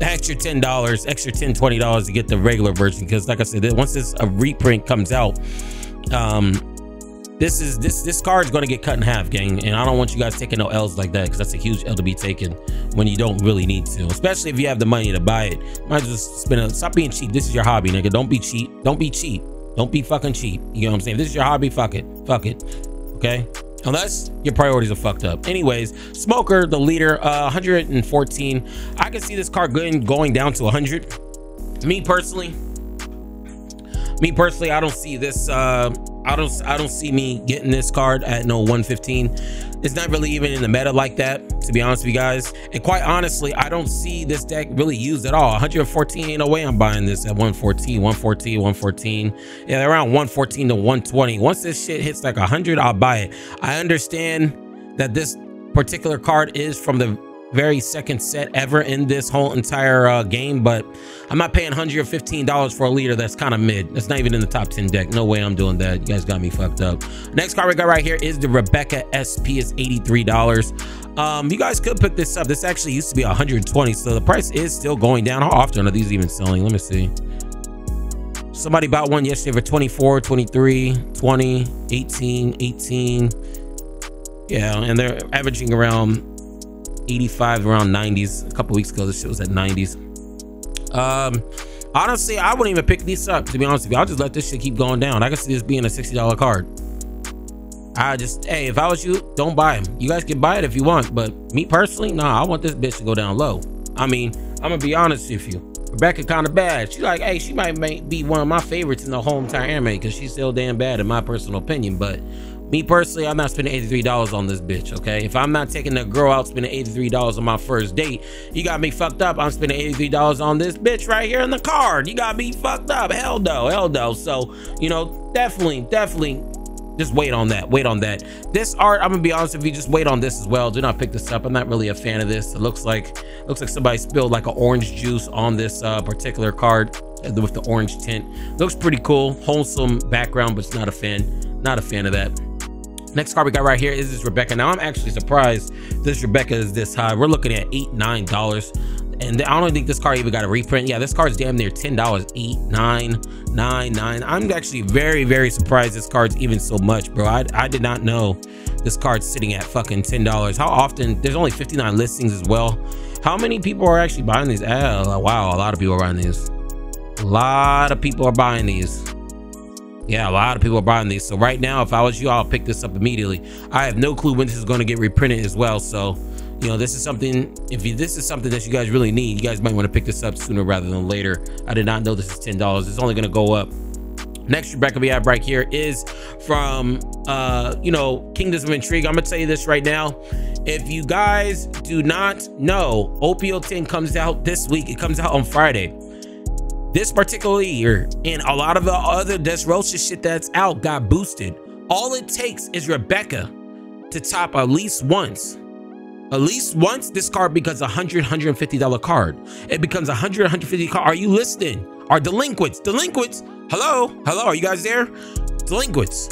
extra $10, extra $10, $20 to get the regular version, because like I said, once this a reprint comes out, this card's gonna get cut in half, gang, and I don't want you guys taking no L's like that, because that's a huge L to be taken when you don't really need to, especially if you have the money to buy it. Might just spend it. Stop being cheap. This is your hobby, nigga. Don't be cheap. Don't be cheap. Don't be fucking cheap. You know what I'm saying? If this is your hobby, fuck it. Fuck it. Okay? Unless your priorities are fucked up. Anyways, Smoker, the leader, 114. I can see this card going down to 100. Me personally, I don't see this. I don't see me getting this card at no 115. It's not really even in the meta like that, to be honest with you guys. And quite honestly, I don't see this deck really used at all. 114, ain't no way I'm buying this at 114, 114, 114. Yeah, around 114 to 120. Once this shit hits like 100, I'll buy it. I understand that this particular card is from the very second set ever in this whole entire game, but I'm not paying $115 for a leader that's kind of mid. That's not even in the top 10 deck. No way I'm doing that. You guys got me fucked up. Next card we got right here is the Rebecca SP. Is $83. You guys could pick this up. This actually used to be 120, so the price is still going down. How often are these even selling? Let me see. Somebody bought one yesterday for 24, 23, 20, 18, 18. Yeah, and they're averaging around 85, around 90s. A couple weeks ago this shit was at 90s. Honestly, I wouldn't even pick these up, to be honest with you. I'll just let this shit keep going down. I can see this being a $60 card. Hey, if I was you, don't buy them. You guys can buy it if you want, but me personally, nah, I want this bitch to go down low. I mean, I'm gonna be honest with you. Rebecca kind of bad. She's like, hey, she might be one of my favorites in the whole entire anime, because she's still damn bad in my personal opinion. But me personally, I'm not spending $83 on this bitch, okay? If I'm not taking the girl out spending $83 on my first date, you got me fucked up. I'm spending $83 on this bitch right here in the card. You got me fucked up. Hell no. So, you know, definitely just wait on that. This art, I'm gonna be honest with you, just wait on this as well. Do not pick this up. I'm not really a fan of this. It looks like somebody spilled like an orange juice on this particular card with the orange tint. Looks pretty cool, wholesome background, but it's not a fan of that. Next card we got right here is this Rebecca. Now I'm actually surprised this Rebecca is this high. We're looking at $8-9, and I don't think this card even got a reprint. Yeah, this card's damn near $10. $8-9-9-9. I'm actually very surprised this card's even so much, bro. I did not know this card's sitting at fucking $10. How often? There's only 59 listings as well. How many people are actually buying these? Wow, a lot of people are buying these. A lot of people are buying these. Yeah, a lot of people are buying these. So right now, if I was you, I'll pick this up immediately. I have no clue when this is going to get reprinted as well. So, you know, this is something, this is something that you guys really need, you guys might want to pick this up sooner rather than later. I did not know this is $10. It's only going to go up. Next Rebecca we have right here is from, you know, Kingdoms of Intrigue. I'm going to tell you this right now. If you guys do not know, OP10 comes out this week. It comes out on Friday. This particular year, and a lot of the other ด๊ausuⱠ shit that's out got boosted. All it takes is Rebecca to top at least once. At least once, this card becomes a $100-$150 card. It becomes a $100-$150 card. Are you listening? Are delinquents? Hello, are you guys there? Delinquents.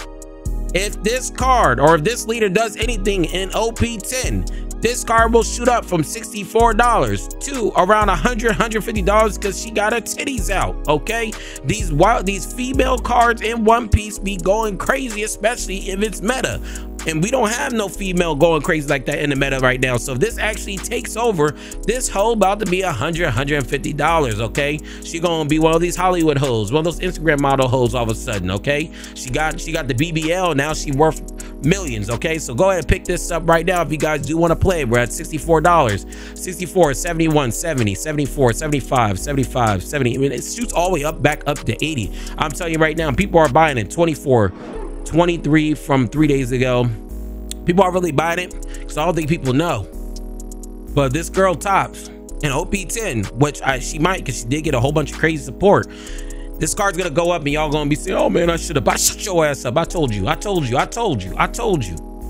If this card or if this leader does anything in OP10, this card will shoot up from $64 to around $100-$150 because she got her titties out. Okay, these female cards in One Piece be going crazy, especially if it's meta. And we don't have no female going crazy like that in the meta right now. So if this actually takes over, this hoe about to be $100-$150. Okay, she gonna be one of these Hollywood hoes, one of those Instagram model hoes all of a sudden. Okay, she got the BBL now. She worth millions. Okay, so go ahead and pick this up right now if you guys do want to play. We're at $64, 64, 71, 70, 74, 75, 75, 70. I mean, it shoots all the way up back up to 80. I'm telling you right now, people are buying it. 24, 23 from 3 days ago. People are really buying it because I don't think people know. But this girl tops in OP10, which she might, because she did get a whole bunch of crazy support. This card's gonna go up and y'all gonna be saying, oh man, I should have. Shut your ass up. I told you.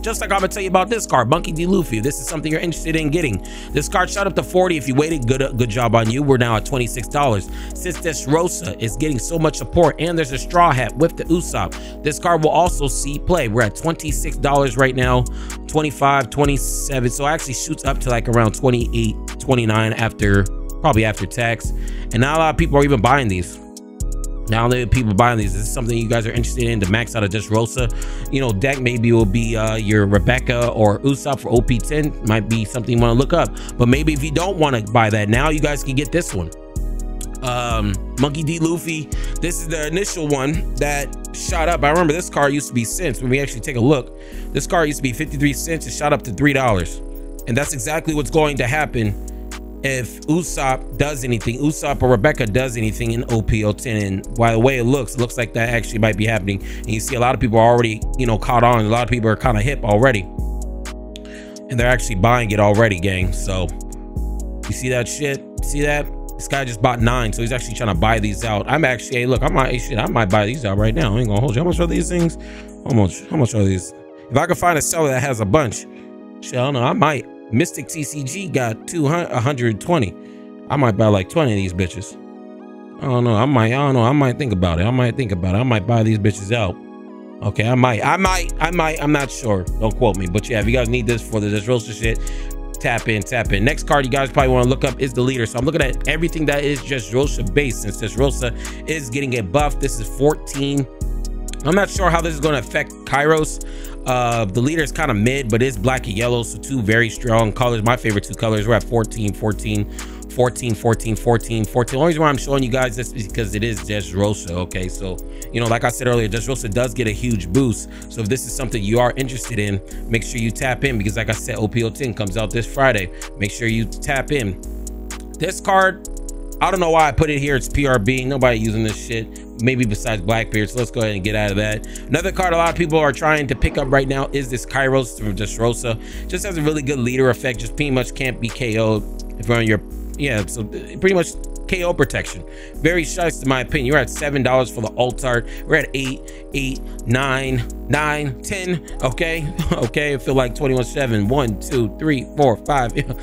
Just like I'm gonna tell you about this card, Monkey D. Luffy. This is something you're interested in getting. This card shot up to 40. If you waited, good job on you. We're now at $26. Since ďausuⱠ is getting so much support and there's a straw hat with the Usopp, this card will also see play. We're at $26 right now, 25, 27. So it actually shoots up to like around 28, 29 probably after tax. And not a lot of people are even buying these. Now that people buying these, is this something you guys are interested in to max out a ΔSROSA, you know, deck? Maybe it will be your Rebecca or Usopp for OP10. Might be something you want to look up. But maybe if you don't want to buy that, now you guys can get this one. Monkey D. Luffy. This is the initial one that shot up. I remember this card used to be cents. When we actually take a look, this card used to be 53 cents. It shot up to $3. And that's exactly what's going to happen if Usopp does anything, Usopp or Rebecca does anything in OP10. And by the way it looks like that actually might be happening. And you see a lot of people are already, you know, caught on. A lot of people are kind of hip already, and they're actually buying it already, gang. So you see that shit? See that? This guy just bought 9, so he's actually trying to buy these out. I'm actually, hey, look, I might buy these out right now. I ain't gonna hold you. How much are these things? How much are these? If I could find a seller that has a bunch, shit, I don't know, I might. Mystic TCG got 120. I might buy like 20 of these bitches. I don't know. I might think about it. I might buy these bitches out. Okay, I might. I'm not sure. Don't quote me. But yeah, if you guys need this for the ΔSROSA shit, tap in. Next card you guys probably want to look up is the leader. So I'm looking at everything that is ΔSROSA based, since ΔSROSA is getting a buff. This is 14. I'm not sure how this is going to affect Kairos. The leader is kind of mid, but it's black and yellow, so 2 very strong colors. My favorite 2 colors. We're at 14. The only reason why I'm showing you guys this is because it is ΔSROSA. Okay, so you know, like I said earlier, ΔSROSA does get a huge boost. So if this is something you are interested in, make sure you tap in, because like I said, OP10 comes out this Friday. Make sure you tap in. This card, I don't know why I put it here. It's PRB. Nobody using this shit, maybe besides Blackbeard. So let's go ahead and get out of that. Another card a lot of people are trying to pick up right now is this Kairos from ΔSROSA. Just has a really good leader effect. Just pretty much can't be KO'd if you're on your, yeah, so pretty much KO protection. Very shice in my opinion. You're at $7 for the alt art. We're at 8, 9, 10. Okay. I feel like 21-7. 1, 2, 3, 4, 5. You know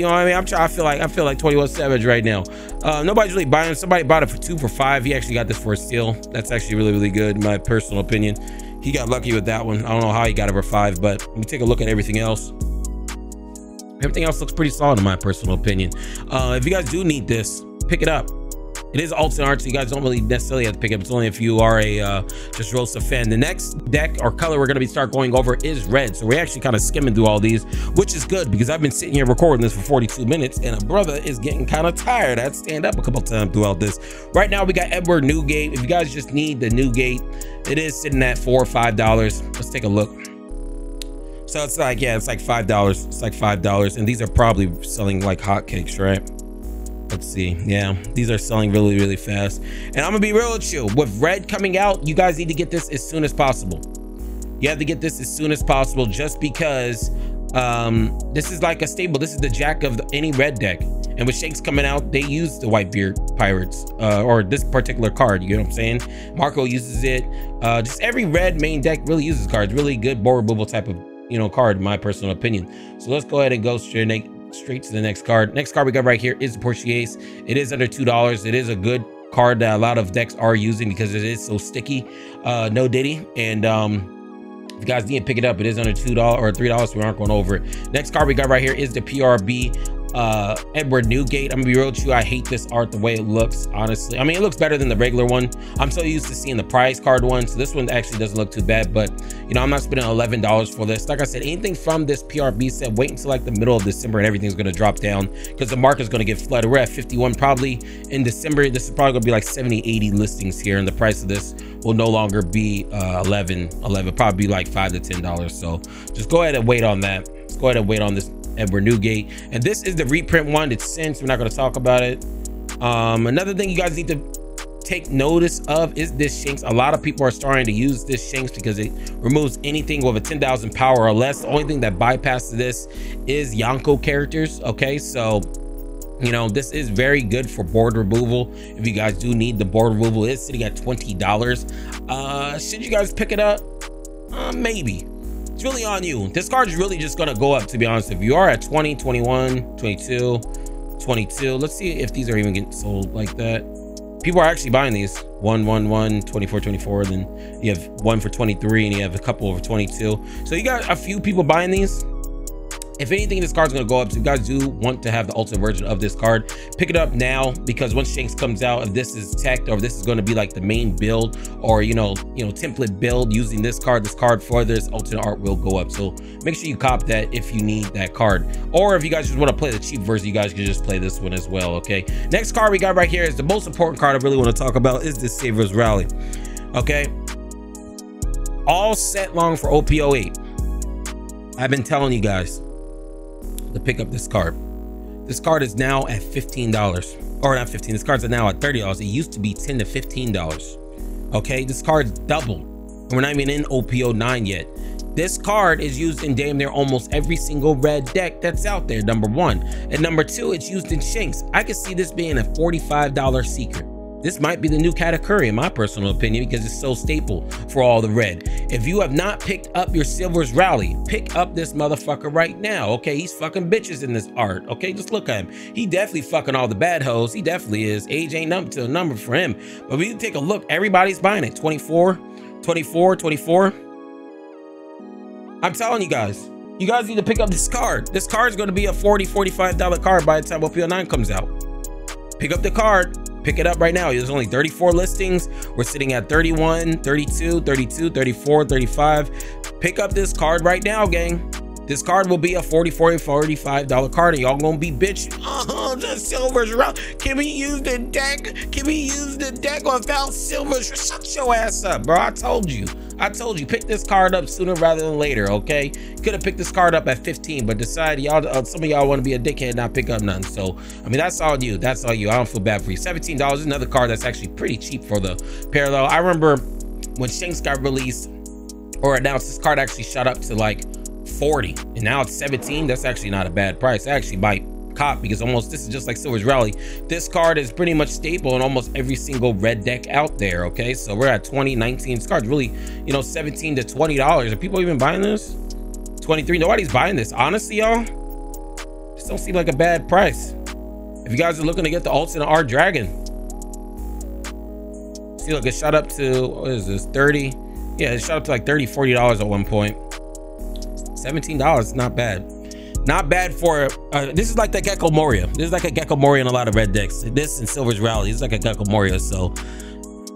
what I mean? I feel like 21 Savage right now. Nobody's really buying. Somebody bought it for 2 for $5. He actually got this for a steal. That's actually really good in my personal opinion. He got lucky with that one. I don't know how he got it for 5, but let me take a look at everything else. Everything else looks pretty solid in my personal opinion. If you guys do need this, pick it up. It is alternate art, so you guys don't really necessarily have to pick it up. It's only if you are a ΔSROSA fan. The next deck or color we're going to start going over is red. So we're actually kind of skimming through all these, which is good because I've been sitting here recording this for 42 minutes and a brother is getting kind of tired. I had to stand up a couple times throughout this. Right now we got Edward Newgate. If you guys just need the Newgate, it is sitting at $4 or $5. Let's take a look. So it's like, yeah, it's like $5. It's like $5, and these are probably selling like hotcakes, right? Let's see. Yeah, these are selling really fast. And I'm gonna be real with you, with red coming out, you guys need to get this as soon as possible. You have to get this as soon as possible, just because this is like a staple. This is the jack of any red deck, and with Shanks coming out, they use the Whitebeard Pirates, or this particular card. You know what I'm saying? Marco uses it. Just every red main deck really uses cards. Really good board removal type of, you know, card in my personal opinion. So let's go ahead and go straight to the next card. Next card we got right here is the Portuguese. It is under $2. It is a good card that a lot of decks are using because it is so sticky. No Diddy. And if you guys need to pick it up, it is under $2 or $3, so we aren't going over it. Next card we got right here is the PRB Edward Newgate. I'm gonna be real with you, I hate this art the way it looks, honestly. I mean, it looks better than the regular one. I'm so used to seeing the prize card one, so this one actually doesn't look too bad. But you know, I'm not spending $11 for this. Like I said, anything from this PRB set, wait until like the middle of December and everything's gonna drop down because the market's gonna get flooded. We're at 51 probably in December. This is probably gonna be like 70-80 listings here, and the price of this will no longer be 11, probably be like $5 to $10. So just go ahead and wait on that. Let's go ahead and wait on this Edward Newgate. And this is the reprint one. It's since we're not going to talk about it. Another thing you guys need to take notice of is this Shanks. A lot of people are starting to use this Shanks because it removes anything with a 10,000 power or less. The only thing that bypasses this is Yonko characters. Okay, so you know, this is very good for board removal. If you guys do need the board removal, it's sitting at $20. Should you guys pick it up? Maybe. It's really on you. This card is really just gonna go up, to be honest. If you are at 20, 21, 22, 22, let's see if these are even getting sold like that. People are actually buying these. 1, 1, 1, 24, 24. Then you have one for 23, and you have a couple over 22. So you got a few people buying these. If anything, this card's gonna go up. So if you guys do want to have the ultimate version of this card, pick it up now, because once Shanks comes out, if this is tech, or if this is going to be like the main build, or you know template build using this card for this alternate art will go up. So make sure you cop that if you need that card, or if you guys just want to play the cheap version, you guys can just play this one as well. Okay, next card we got right here is the most important card I really want to talk about, is this Savers Rally. Okay, all set long for OP08. I've been telling you guys to pick up this card. This card is now at $15, or not 15. This card's now at $30. It used to be $10 to $15. Okay, this card's doubled, and we're not even in OP09 yet. This card is used in damn near almost every single red deck that's out there, number one. And number two, it's used in Shanks. I could see this being a $45 secret. This might be the new Katakuri in my personal opinion, because it's so staple for all the red. If you have not picked up your Silver's Rally, pick up this motherfucker right now. Okay, he's fucking bitches in this art. Okay, just look at him. He definitely fucking all the bad hoes. He definitely is. Age ain't up to a number for him. But we can take a look. Everybody's buying it. 24, 24, 24. I'm telling you guys need to pick up this card. This card is going to be a $40, $45 card by the time OP09 comes out. Pick up the card. Pick it up right now. There's only 34 listings. We're sitting at 31, 32, 32, 34, 35. Pick up this card right now, gang. This card will be a $40, $45 card, and y'all gonna be bitch. Oh, the Silver's around. Can we use the deck? Can we use the deck without Silver's? Shut your ass up, bro. I told you. Pick this card up sooner rather than later, okay? Could have picked this card up at 15, but decided y'all, some of y'all want to be a dickhead and not pick up none. So, I mean, that's all you. That's all you. I don't feel bad for you. $17 is another card that's actually pretty cheap for the parallel. I remember when Shanks got released or announced, this card actually shot up to like 40, and now it's 17. That's actually not a bad price. I actually might cop, because this is just like Silver's Rally. This card is pretty much staple in almost every single red deck out there. Okay, so we're at 20, 19. This card's really, $17 to $20. Are people even buying this? 23. Nobody's buying this, honestly, y'all. This don't seem like a bad price if you guys are looking to get the alternate art dragon. See, look, it shot up to, what is this, 30? Yeah, it shot up to like $30, $40 at one point. $17, not bad. Not bad for this is like the Gecko Moria. This is like a Gecko Moria in a lot of red decks. This and Silver's Rally, this is like a Gecko Moria, so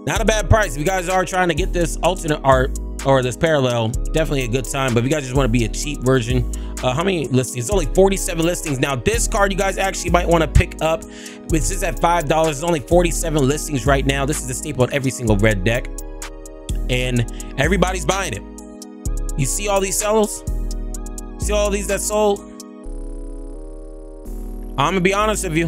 not a bad price. If you guys are trying to get this alternate art or this parallel, definitely a good time. But if you guys just want to be a cheap version, how many listings? It's only 47 listings. Now this card you guys actually might want to pick up. This is at $5. There's only 47 listings right now. This is a staple on every single red deck, and everybody's buying it. You see all these sellers? See all these that sold? I'm gonna be honest with you.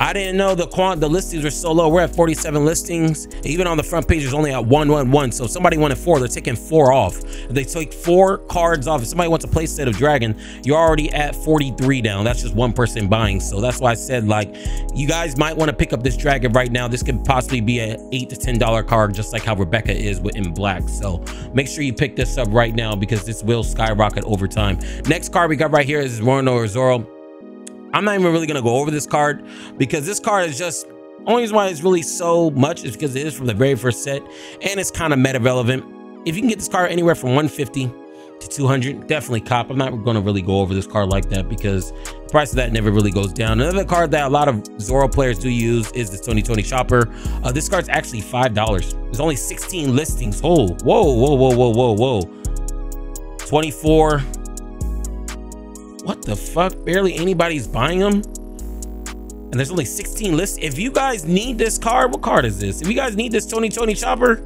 I didn't know the listings were so low. We're at 47 listings. Even on the front page, there's only at 111. So if somebody wanted 4, they're taking 4 off. If they take 4 cards off, if somebody wants a play set of Dragon, you're already at 43 down. That's just one person buying. So that's why I said, like, you guys might want to pick up this Dragon right now. This could possibly be a $8 to $10 card, just like how Rebecca is in black. So make sure you pick this up right now, because this will skyrocket over time. Next card we got right here is Rono or Zoro. I'm not even really gonna go over this card, because this card is just, only reason why it's really so much is because it is from the very first set, and it's kind of meta relevant. If you can get this card anywhere from 150 to 200, definitely cop. I'm not gonna really go over this card like that, because the price of that never really goes down. Another card that a lot of Zoro players do use is this Tony Chopper. This card's actually $5. There's only 16 listings. Oh, whoa. 24. What the fuck? Barely anybody's buying them, and there's only 16 lists. If you guys need this card, what card is this? If you guys need this Tony Chopper,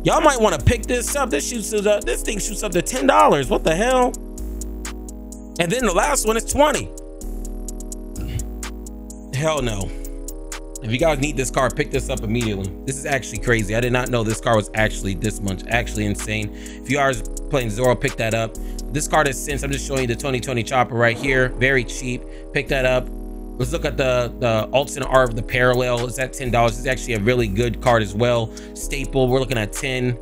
y'all might want to pick this up. This thing shoots up to $10. What the hell? And then the last one is 20. Hell no. If you guys need this card, pick this up immediately. This is actually crazy. I did not know this card was actually this much. Actually insane. If you are playing Zoro, pick that up. This card is since I'm just showing you the Tony Chopper right here. Very cheap. Pick that up. Let's look at the alternate art of the parallel. It's at $10. It's actually a really good card as well. Staple. We're looking at 10,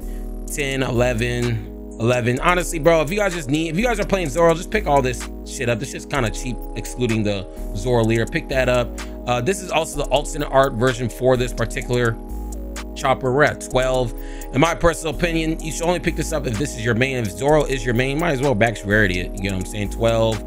11. Honestly, bro, if you guys are playing Zoro, just pick all this shit up. This shit's kind of cheap, excluding the Zoro leader. Pick that up. This is also the alternate art version for this particular Chopper, we're at 12. In my personal opinion, you should only pick this up if this is your main. If Zoro is your main, might as well max rarity it. You know what I'm saying? 12.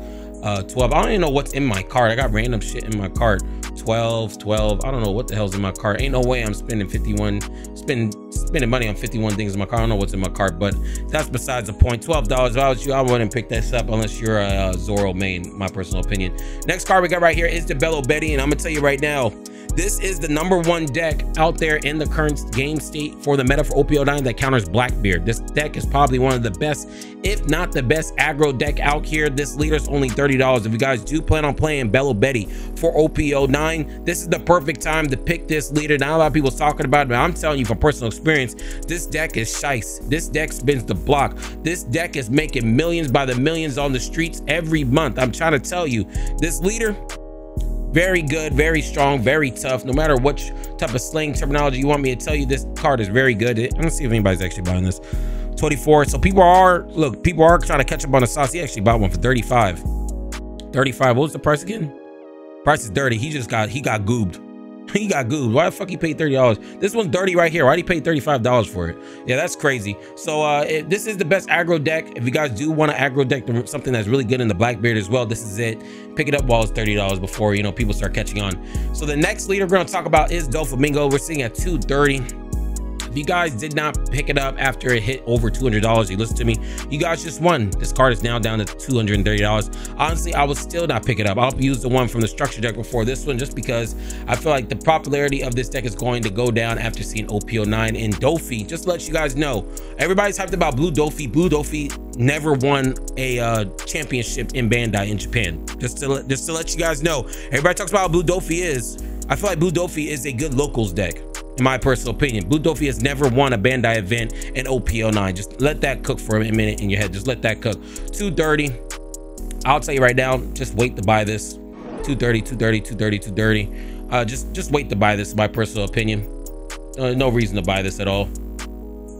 12. I don't even know what's in my cart. I got random shit in my cart. 12. I don't know what the hell's in my cart. Ain't no way I'm spending spending money on 51 things in my cart. I don't know what's in my cart, but that's besides the point. $12. If I was you, I wouldn't pick this up unless you're a Zoro main, my personal opinion. Next card we got right here is the ﷺ, and I'm gonna tell you right now, this is the #1 deck out there in the current game state for the meta for OP09 that counters Blackbeard. This deck is probably one of the best, if not the best aggro deck out here. This leader's only $30. If you guys do plan on playing ﷺ for OP09, this is the perfect time to pick this leader. Not a lot of people's talking about it, but I'm telling you from personal experience, this deck is shice. This deck spins the block. This deck is making millions by the millions on the streets every month. I'm trying to tell you, this leader, very good, very strong, very tough. No matter what type of slang terminology you want me to tell you, this card is very good. I'm gonna see if anybody's actually buying this. 24. So people are trying to catch up on the sauce. He actually bought one for 35. 35. What was the price again? Price is dirty. He got goobed. He got goobed. Why the fuck he paid $30? This one's dirty right here. Why did he pay $35 for it? Yeah, that's crazy. So this is the best aggro deck. If you guys do want to aggro deck something that's really good in the Blackbeard as well, this is it. Pick it up while it's $30 before, you know, people start catching on. So the next leader we're going to talk about is ďaufümingo. We're sitting at 230. If you guys did not pick it up after it hit over $200, you listen to me, you guys just won. This card is now down to $230. Honestly, I would still not pick it up. I'll use the one from the structure deck before this one, just because I feel like the popularity of this deck is going to go down after seeing OP09 and Dofi. Just to let you guys know, everybody's hyped about Blue Dofi. Blue Dofi never won a championship in Bandai in Japan. Just to let you guys know, everybody talks about how Blue Dofi is. I feel like Blue Dofi is a good locals deck. In my personal opinion, Blue Dofi has never won a Bandai event in OP09. Just let that cook for a minute in your head. Just let that cook. 230. I'll tell you right now, just wait to buy this. 230, 230, 230, 230. Just wait to buy this, in my personal opinion. No reason to buy this at all.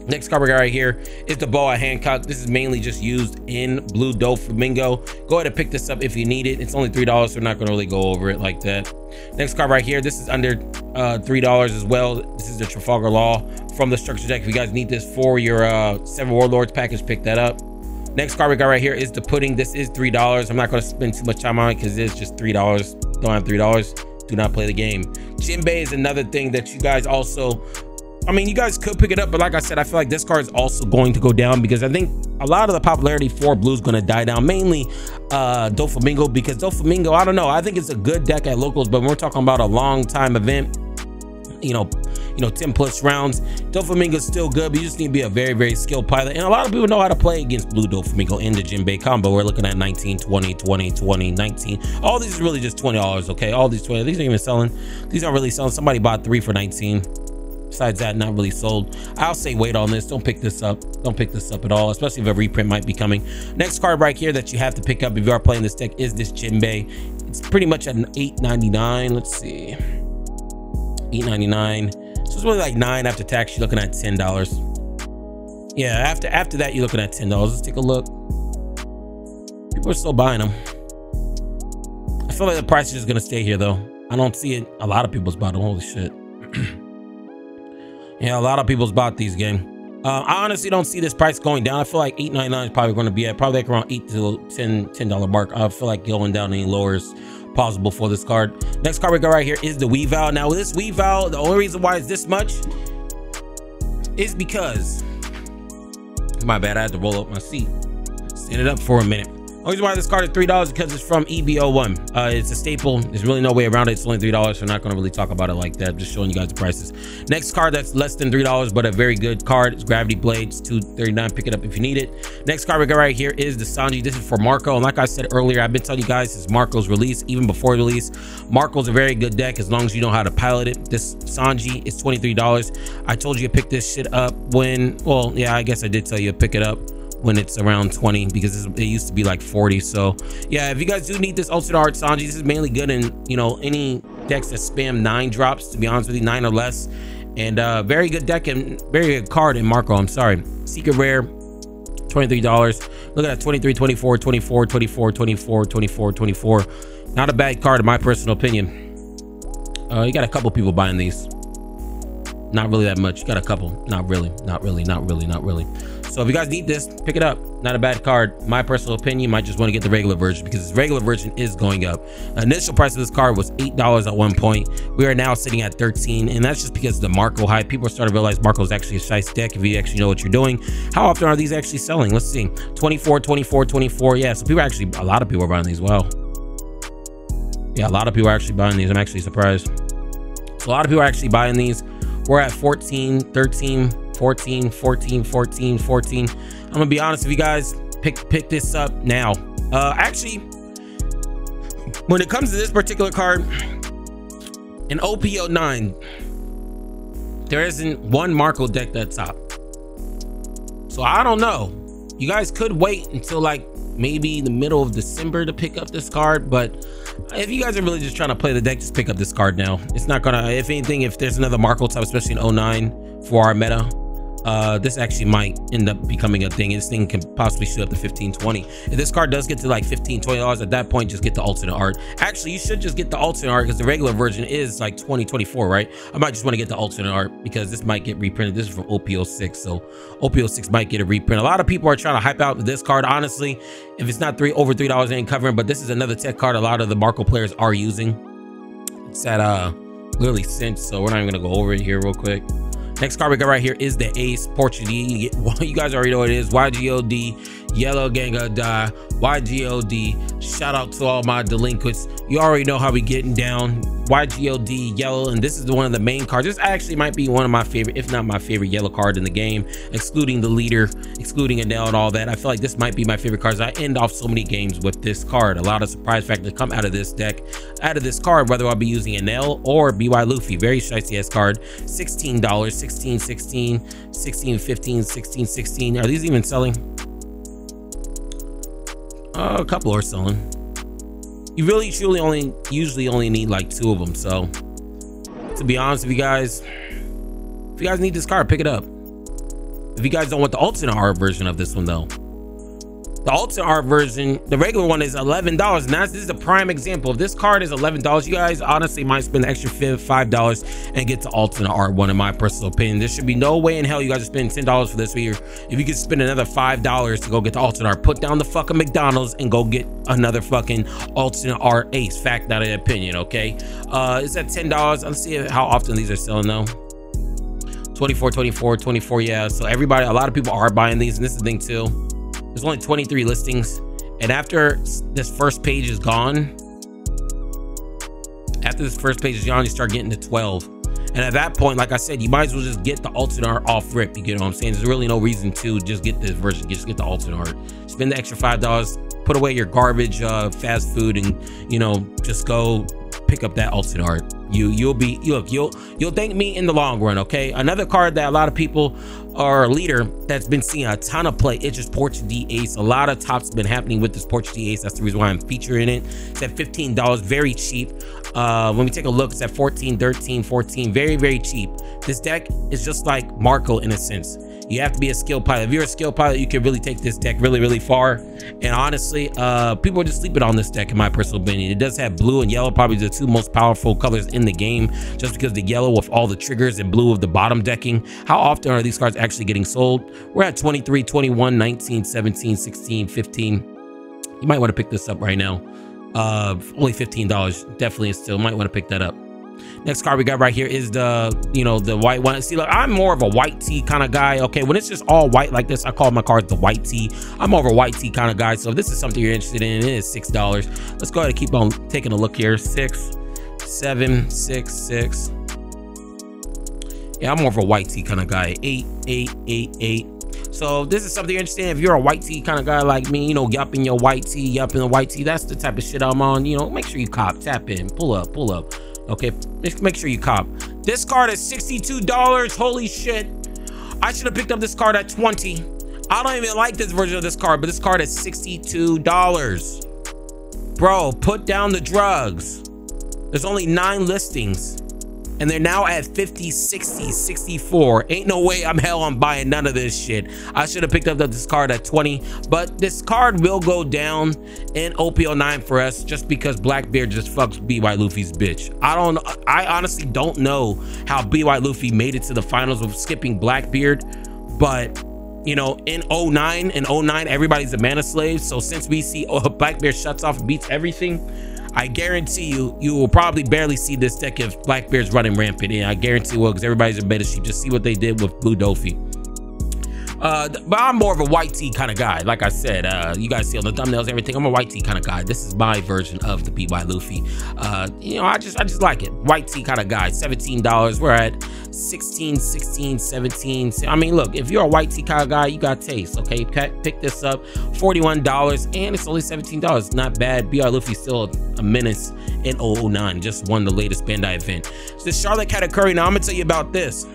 Next card we got right here is the Boa Hancock. This is mainly just used in Blue ďaufümingo. Go ahead and pick this up if you need it. It's only $3, so we're not going to really go over it like that. Next card right here, this is under $3 as well. This is the Trafalgar Law from the structure deck. If you guys need this for your 7 Warlords package, pick that up. Next card we got right here is the Pudding. This is $3. I'm not going to spend too much time on it because it's just $3. Don't have $3. Do not play the game. Jinbei is another thing that you guys also, I mean, you guys could pick it up, but like I said, I feel like this card is also going to go down because I think a lot of the popularity for Blue is going to die down, mainly ďaufümingo, because ďaufümingo, I don't know, I think it's a good deck at locals, but when we're talking about a long time event, you know 10+ rounds, ďaufümingo is still good, but you just need to be a very, very skilled pilot. And a lot of people know how to play against Blue ďaufümingo in the Jinbei combo. We're looking at 19, 20, 20, 20, 19. All these are really just $20, okay? All these 20, these aren't even selling. These aren't really selling. Somebody bought 3 for 19. Besides that, not really sold. I'll say wait on this. Don't pick this up. Don't pick this up at all, especially if a reprint might be coming. Next card right here that you have to pick up if you are playing this deck is this Jinbei. It's pretty much an $8.99. Let's see, $8.99. So it's really like $9 after tax. You're looking at $10. Yeah, after that, you're looking at $10. Let's take a look. People are still buying them. I feel like the price is just gonna stay here though. I don't see it. A lot of people's bought them. Holy shit. Yeah, a lot of people's bought these game. I honestly don't see this price going down. I feel like $8.99 is probably going to be at probably like around $8 to $10 mark. I feel like going down any lower is possible for this card. Next card we got right here is the ďaufümingo. Now with this ďaufümingo, the only reason why it's this much is because, my bad, I had to roll up my seat. Stand it up for a minute. The reason why this card is $3 because it's from EB01. It's a staple. There's really no way around it. It's only $3, so I'm not going to really talk about it like that. I'm just showing you guys the prices. Next card that's less than $3, but a very good card. It's Gravity Blades, $2.39. Pick it up if you need it. Next card we got right here is the Sanji. This is for Marco. And like I said earlier, I've been telling you guys since Marco's release, even before release, Marco's a very good deck as long as you know how to pilot it. This Sanji is $23. I told you to pick this shit up when, well, yeah, I guess I did tell you to pick it up when it's around 20 because it used to be like 40. So yeah, if you guys do need this alternate art Sanji, this is mainly good in, you know, any decks that spam 9 drops, to be honest with you, 9 or less. And very good deck and very good card in Marco. I'm sorry, secret rare, $23. Look at that, 23, 24, 24, 24, 24, 24, 24. Not a bad card in my personal opinion. You got a couple people buying these. Not really that much. You got a couple. Not really. So if you guys need this, pick it up. Not a bad card. My personal opinion, you might just want to get the regular version because this regular version is going up. Initial price of this card was $8 at one point. We are now sitting at $13, and that's just because of the Marco hype. People are starting to realize Marco is actually a shice deck if you actually know what you're doing. How often are these actually selling? Let's see. 24, 24, 24. Yeah, so people actually, a lot of people are buying these. Wow. Yeah, a lot of people are actually buying these. I'm actually surprised. So a lot of people are actually buying these. We're at 14, 13, 14, 14, 14, 14. I'm gonna be honest with you guys, pick this up now. Actually, when it comes to this particular card, in OP09, there isn't one Marco deck that's top. So I don't know. You guys could wait until like maybe the middle of December to pick up this card, but if you guys are really just trying to play the deck, just pick up this card now. It's not gonna, if anything, if there's another Marco type, especially in 09 for our meta, this actually might end up becoming a thing. This thing can possibly shoot up to 15, 20. If this card does get to like 15, $20, at that point, just get the alternate art. Actually, you should just get the alternate art because the regular version is like 20, 24, right? I might just want to get the alternate art because this might get reprinted. This is from OP06, so OP06 might get a reprint. A lot of people are trying to hype out this card. Honestly, if it's not over $3, it ain't covering, but this is another tech card a lot of the Marco players are using. It's at literally Cinch, so we're not even gonna go over it here real quick. Next card we got right here is the Ace Portuguese. You guys already know what it is. YGOD, Yellow Ganga Die, YGOD. Shout out to all my delinquents. You already know how we getting down. YGOD, yellow, and this is one of the main cards. This actually might be one of my favorite, if not my favorite yellow card in the game, excluding the leader, excluding Anel and all that. I feel like this might be my favorite cards. I end off so many games with this card. A lot of surprise factors come out of this deck, out of this card, whether I'll be using Anel or BY Luffy. Very shicey ass card. $16, 16, 16, 16, 15, 16, 16. Are these even selling? A couple are selling. You really truly usually only need like 2 of them. So to be honest with you guys, if you guys need this card, pick it up. If you guys don't want the alternate art version of this one though, the alternate art version, the regular one is $11, and this is a prime example. If this card is $11, you guys honestly might spend the extra $5 and get the alternate art one, in my personal opinion. There should be no way in hell you guys are spending $10 for this year. If you could spend another $5 to go get the alternate art, put down the fucking McDonald's and go get another fucking alternate art Ace. Fact, not an opinion, okay? It's at $10. Let's see how often these are selling though. 24, 24, 24, yeah. So everybody, a lot of people are buying these, and this is the thing too. There's only 23 listings, and after this first page is gone, you start getting to 12. And at that point, like I said, you might as well just get the alternate art off rip. You get what I'm saying? There's really no reason to just get this version. Just get the alternate art. Spend the extra $5, put away your garbage fast food, and you know, just go pick up that alternate art. You'll thank me in the long run, okay? Another card that a lot of people are a leader that's been seeing a ton of play. It's just Portuguese Ace. A lot of tops been happening with this Portuguese Ace. That's the reason why I'm featuring it. It's at $15, very cheap. When we take a look, it's at 14, 13, 14, very, very cheap. This deck is just like Marco in a sense. You have to be a skill pilot. If you're a skill pilot, you can really take this deck really, really far. And honestly, people are just sleeping on this deck, in my personal opinion. It does have blue and yellow, probably the 2 most powerful colors in the game, just because the yellow with all the triggers and blue of the bottom decking. How often are these cards actually getting sold? We're at 23, 21, 19, 17, 16, 15. You might want to pick this up right now. Only $15. Definitely still might want to pick that up. Next card we got right here is the white one. See, look, I'm more of a white tee kind of guy. Okay, when it's just all white like this, I call my cards the white tee. I'm more of a white tee kind of guy. So if this is something you're interested in, it is $6. Let's go ahead and keep on taking a look here. 6, 7, 6, 6. Yeah, I'm more of a white tee kind of guy. 8, 8, 8, 8. So if this is something you're interested in, if you're a white tee kind of guy like me, you know, yup in your white tee, yup in the white tee, that's the type of shit I'm on. You know, make sure you cop, tap in, pull up. Okay, make sure you cop. This card is $62. Holy shit. I should have picked up this card at 20. I don't even like this version of this card, but this card is $62. Bro, put down the drugs. There's only 9 listings. and they're now at 50, 60, 64. Ain't no way I'm buying none of this shit. I should have picked up this card at 20, but this card will go down in OP09 for us just because Blackbeard just fucks BY Luffy's bitch. I honestly don't know how BY Luffy made it to the finals with skipping Blackbeard, but you know, in 09, everybody's a mana slave. So since we see Blackbeard shuts off and beats everything, I guarantee you will probably barely see this deck if Blackbeard's running rampant. And I guarantee you will, because everybody's a beta sheep. Just see what they did with Blue Dofi. But I'm more of a white tee kind of guy. Like I said, you guys see on the thumbnails, everything. I'm a white tee kind of guy. This is my version of the BY Luffy. You know, I just like it. White tee kind of guy. $17. We're at 16, 16, 17. I mean, look, if you're a white tee kind of guy, you got taste. Okay, pick this up. $41, and it's only $17. Not bad. BY Luffy's still a menace in 009. Just won the latest Bandai event. So this Charlotte Katakuri. Now I'm gonna tell you about this.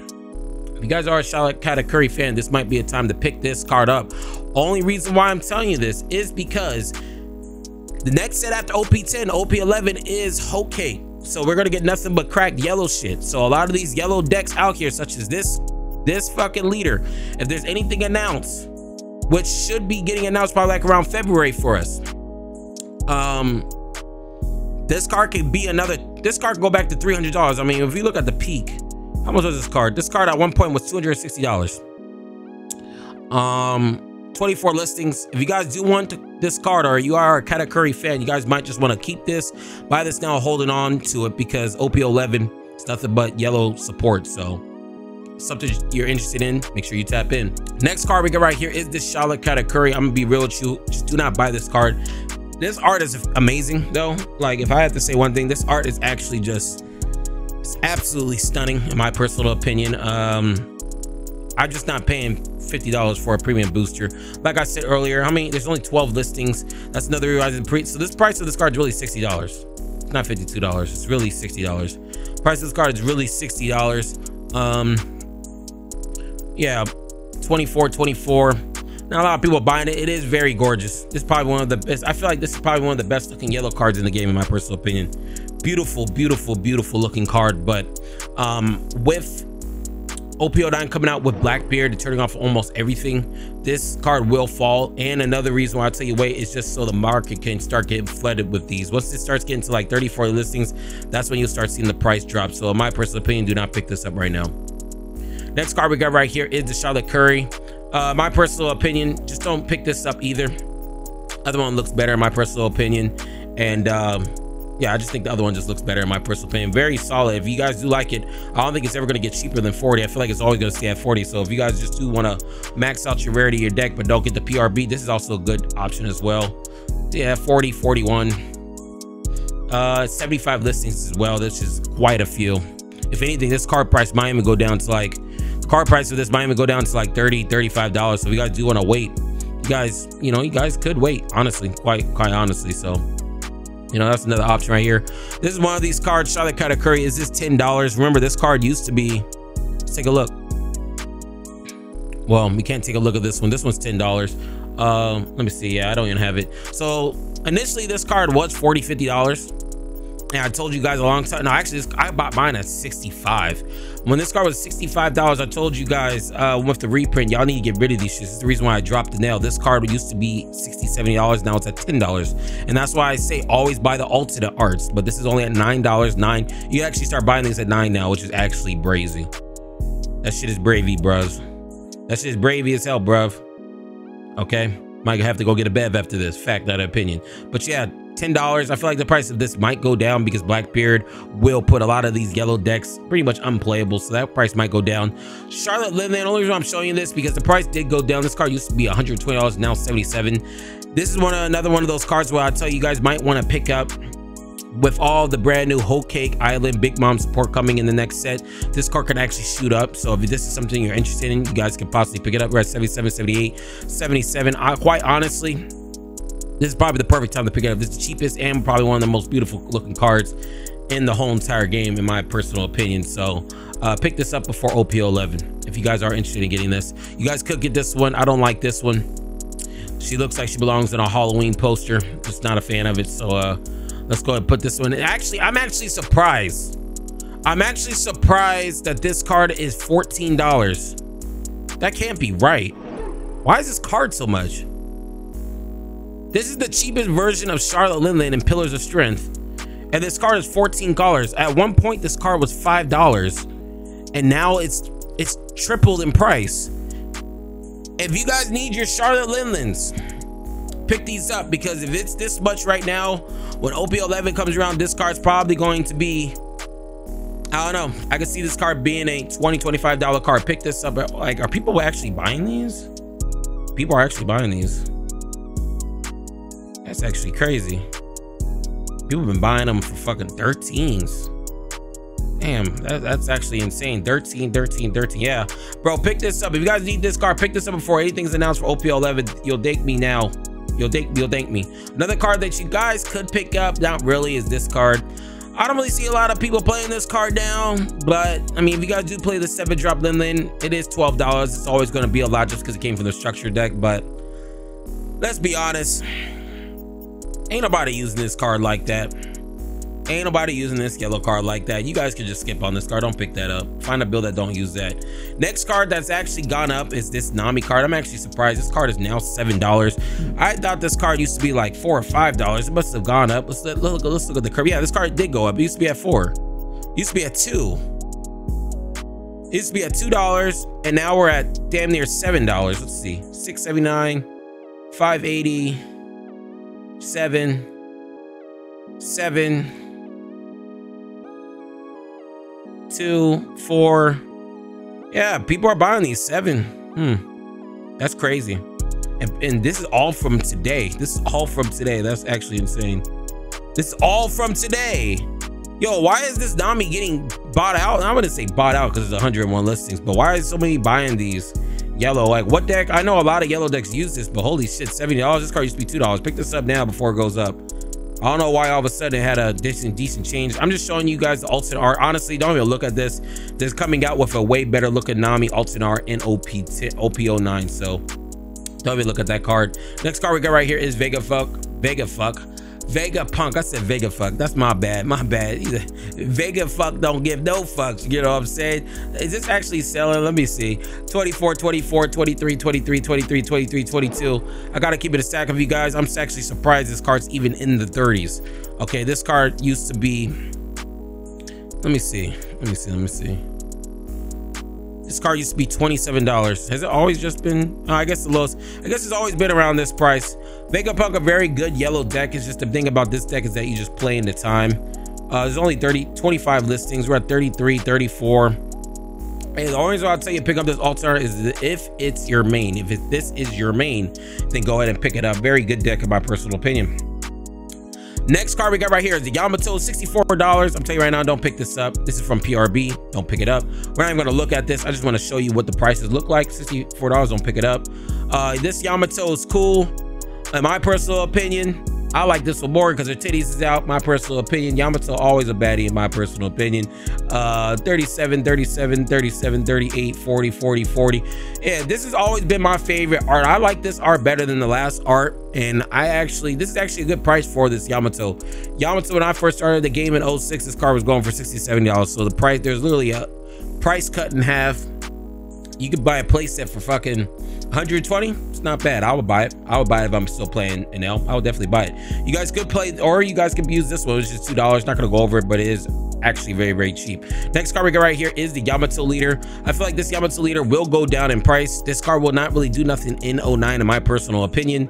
If you guys are a Charlotte Katakuri fan, this might be a time to pick this card up. Only reason why I'm telling you this is because the next set after OP10, OP11 is ĎwuⱠ. So we're gonna get nothing but cracked yellow shit. So a lot of these yellow decks out here, such as this fucking leader, if there's anything announced, which should be getting announced probably like around February for us, this card could be another. This card can go back to $300. I mean, if you look at the peak. How much was this card? This card at one point was $260. 24 listings. If you guys do want this card, or you are a Katakuri fan, you guys might just want to keep this, buy this now, holding on to it, because OP11 is nothing but yellow support. So something you're interested in, make sure you tap in. Next card we got right here is this Charlotte Katakuri. I'm gonna be real with you, just do not buy this card. This art is amazing though. Like, if I had to say one thing, this art is actually just, it's absolutely stunning in my personal opinion. I'm just not paying $50 for a premium booster. Like I said earlier, I mean, there's only 12 listings. That's another reason. So this price of this card is really $60. It's not $52. It's really $60. Price of this card is really $60. Yeah, 24. Not a lot of people buying it. It is very gorgeous. This is probably one of the best. I feel like this is probably one of the best looking yellow cards in the game, in my personal opinion. Beautiful looking card. But with OP09 coming out with Blackbeard and turning off almost everything, this card will fall. And another reason why I tell you wait is just so the market can start getting flooded with these. Once it starts getting to like 34 listings, that's when you'll start seeing the price drop. So in my personal opinion, do not pick this up right now. Next card we got right here is the Charlotte Curry. My personal opinion, just don't pick this up either. Other one looks better in my personal opinion. And yeah, I just think the other one just looks better in my personal opinion. Very solid. If you guys do like it, I don't think it's ever going to get cheaper than 40. I feel like it's always going to stay at 40. So if you guys just do want to max out your rarity of your deck but don't get the PRB, this is also a good option as well. Yeah, 40, 41, 75 listings as well. This is quite a few. If anything, this card price might even go down to like, the card price for this might even go down to like $30, $35. So if you guys do want to wait, you guys, you know, you guys could wait, honestly, quite honestly. So, you know, that's another option right here. This is one of these cards, Charlotte Katakuri. Is this $10? Remember, this card used to be, let's take a look. Well, we can't take a look at this one. This one's $10. Let me see. Yeah, I don't even have it. So initially this card was $40, $50. And I told you guys a long time. No, actually, I bought mine at $65. When this card was $65, I told you guys with the reprint, y'all need to get rid of these shits. It's the reason why I dropped the nail. This card used to be $60, $70. Now it's at $10. And that's why I say always buy the alternate arts. But this is only at $9, $9. You actually start buying these at $9 now, which is actually brazy. That shit is bravey, bruv. That shit is bravey as hell, bruv. Okay? Might have to go get a bev after this. Fact, not opinion. But yeah, $10. I feel like the price of this might go down because Blackbeard will put a lot of these yellow decks pretty much unplayable, so that price might go down. Charlotte Linland, only reason I'm showing you this because the price did go down. This card used to be $120, now $77. This is another one of those cards where I tell you guys might want to pick up. With all the brand new ĎwuⱠ Island Big Mom support coming in the next set, this card can actually shoot up. So if this is something you're interested in, you guys can possibly pick it up. We're at 77, 78, 77. Quite honestly, this is probably the perfect time to pick it up. This is the cheapest and probably one of the most beautiful looking cards in the whole entire game, in my personal opinion. So pick this up before OP11 if you guys are interested in getting this. You guys could get this one. I don't like this one. She looks like she belongs in a Halloween poster. Just not a fan of it. So let's go ahead and put this one. Actually, I'm actually surprised. I'm actually surprised that this card is $14. That can't be right. Why is this card so much? This is the cheapest version of Charlotte Linlin and Pillars of Strength. And this card is $14. At one point, this card was $5. And now it's tripled in price. If you guys need your Charlotte Linlins, pick these up, because if it's this much right now, when OP11 comes around, this card's probably going to be, I don't know. I can see this card being a $20, $25 card. Pick this up. Like, are people actually buying these? People are actually buying these. That's actually crazy. People have been buying them for fucking 13s. Damn, that's actually insane. 13. Yeah, bro, pick this up. If you guys need this card, pick this up before anything's announced for OP11. You'll thank me now. You'll thank me. Another card that you guys could pick up, not really, is this card. I don't really see a lot of people playing this card down, but I mean, if you guys do play the 7-drop Linlin, it is $12. It's always going to be a lot just because it came from the structure deck, but let's be honest, ain't nobody using this card like that. Ain't nobody using this yellow card like that. You guys can just skip on this card. Don't pick that up. Find a build that don't use that. Next card that's actually gone up is this Nami card. I'm actually surprised. This card is now $7. I thought this card used to be like $4 or $5. It must have gone up. Let's look at the curve. Yeah, this card did go up. It used to be at $4. It used to be at $2. It used to be at $2, and now we're at damn near $7. Let's see. $6.79, $5.80, $7, $7, 2, 4. Yeah, people are buying these. 7. That's crazy. And this is all from today. This is all from today. That's actually insane. This is all from today. Yo, why is this Nami getting bought out? I'm gonna say bought out because it's 101 listings, but why is so many buying these yellow? Like, what deck? I know a lot of yellow decks use this, but holy shit, $70. This card used to be $2. Pick this up now before it goes up. I don't know why all of a sudden it had a decent change. I'm just showing you guys the alternate art. Honestly, don't even look at this. This is coming out with a way better looking Nami alternate art in OP09. So don't even look at that card. Next card we got right here is Vegapunk. I said Vegafuck. That's my bad. Vegafuck don't give no fucks. You know what I'm saying? Is this actually selling? Let me see. 24, 24, 23, 23, 23, 23, 22. I gotta keep it a stack of you guys. I'm actually surprised this card's even in the 30s. Okay, this card used to be, let me see. This card used to be $27. Has it always just been, I guess the lowest, I guess it's always been around this price. Vegapunk, a very good yellow deck. It's just the thing about this deck is that you just play in the time. There's only 25 listings. We're at 33, 34. And the only reason I'll tell you to pick up this alternate is if it's your main. If this is your main, then go ahead and pick it up. Very good deck in my personal opinion. Next card we got right here is the Yamato, $64. I'm telling you right now, don't pick this up. This is from PRB. Don't pick it up. We're not even going to look at this. I just want to show you what the prices look like. $64. Don't pick it up. This Yamato is cool. In my personal opinion, I like this one more because her titties is out. My personal opinion, Yamato always a baddie in my personal opinion. 37, 37, 37, 38, 40, 40, 40. Yeah, this has always been my favorite art. I like this art better than the last art, and this is actually a good price for this Yamato. When I first started the game in 06, this card was going for $60, $70. So the price, there's literally a price cut in half. You could buy a playset for fucking 120. It's not bad. I would buy it. I would buy it if I'm still playing NL. I would definitely buy it. You guys could play, or you guys could use this one. It's just $2. Not gonna go over it, but it is actually very, very cheap. Next card we got right here is the Yamato leader. I feel like this Yamato leader will go down in price. This card will not really do nothing in 09 in my personal opinion.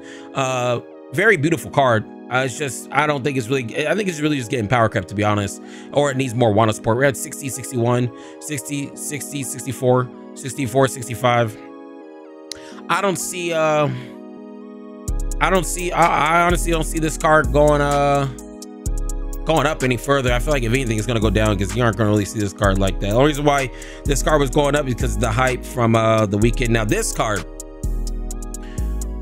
Very beautiful card. It's just, I don't think it's really, I think it's really just getting power crept, to be honest, or it needs more Wano support. We're at 60, 61, 60, 60, 64, 64, 65. I honestly don't see this card going up any further. I feel like if anything, it's gonna go down because you aren't gonna really see this card like that. The only reason why this card was going up is because of the hype from the weekend. Now this card,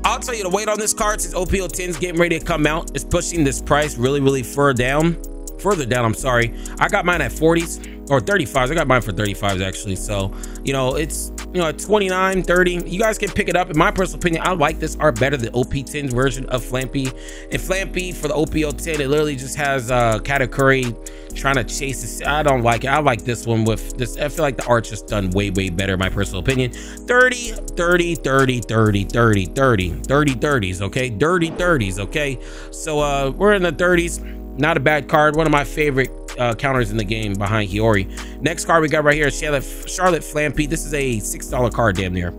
I'll tell you to wait on this card since OP10 is getting ready to come out. It's pushing this price really further down. I'm sorry. I got mine at 40s or 35s. I got mine for 35s actually. So, you know, it's you know, at 29, 30, you guys can pick it up. In my personal opinion, I like this art better than OP10's version of Flampy. And Flampy for the OP10, it literally just has Katakuri trying to chase this. I don't like it. I like this one with this. I feel like the art's just done way better in my personal opinion. 30, 30, 30, 30, 30, 30, 30 30s, okay? Dirty 30s, okay? So we're in the 30s. Not a bad card. One of my favorite counters in the game behind Hiyori. Next card we got right here is Charlotte Flampy. This is a $6 card, damn near.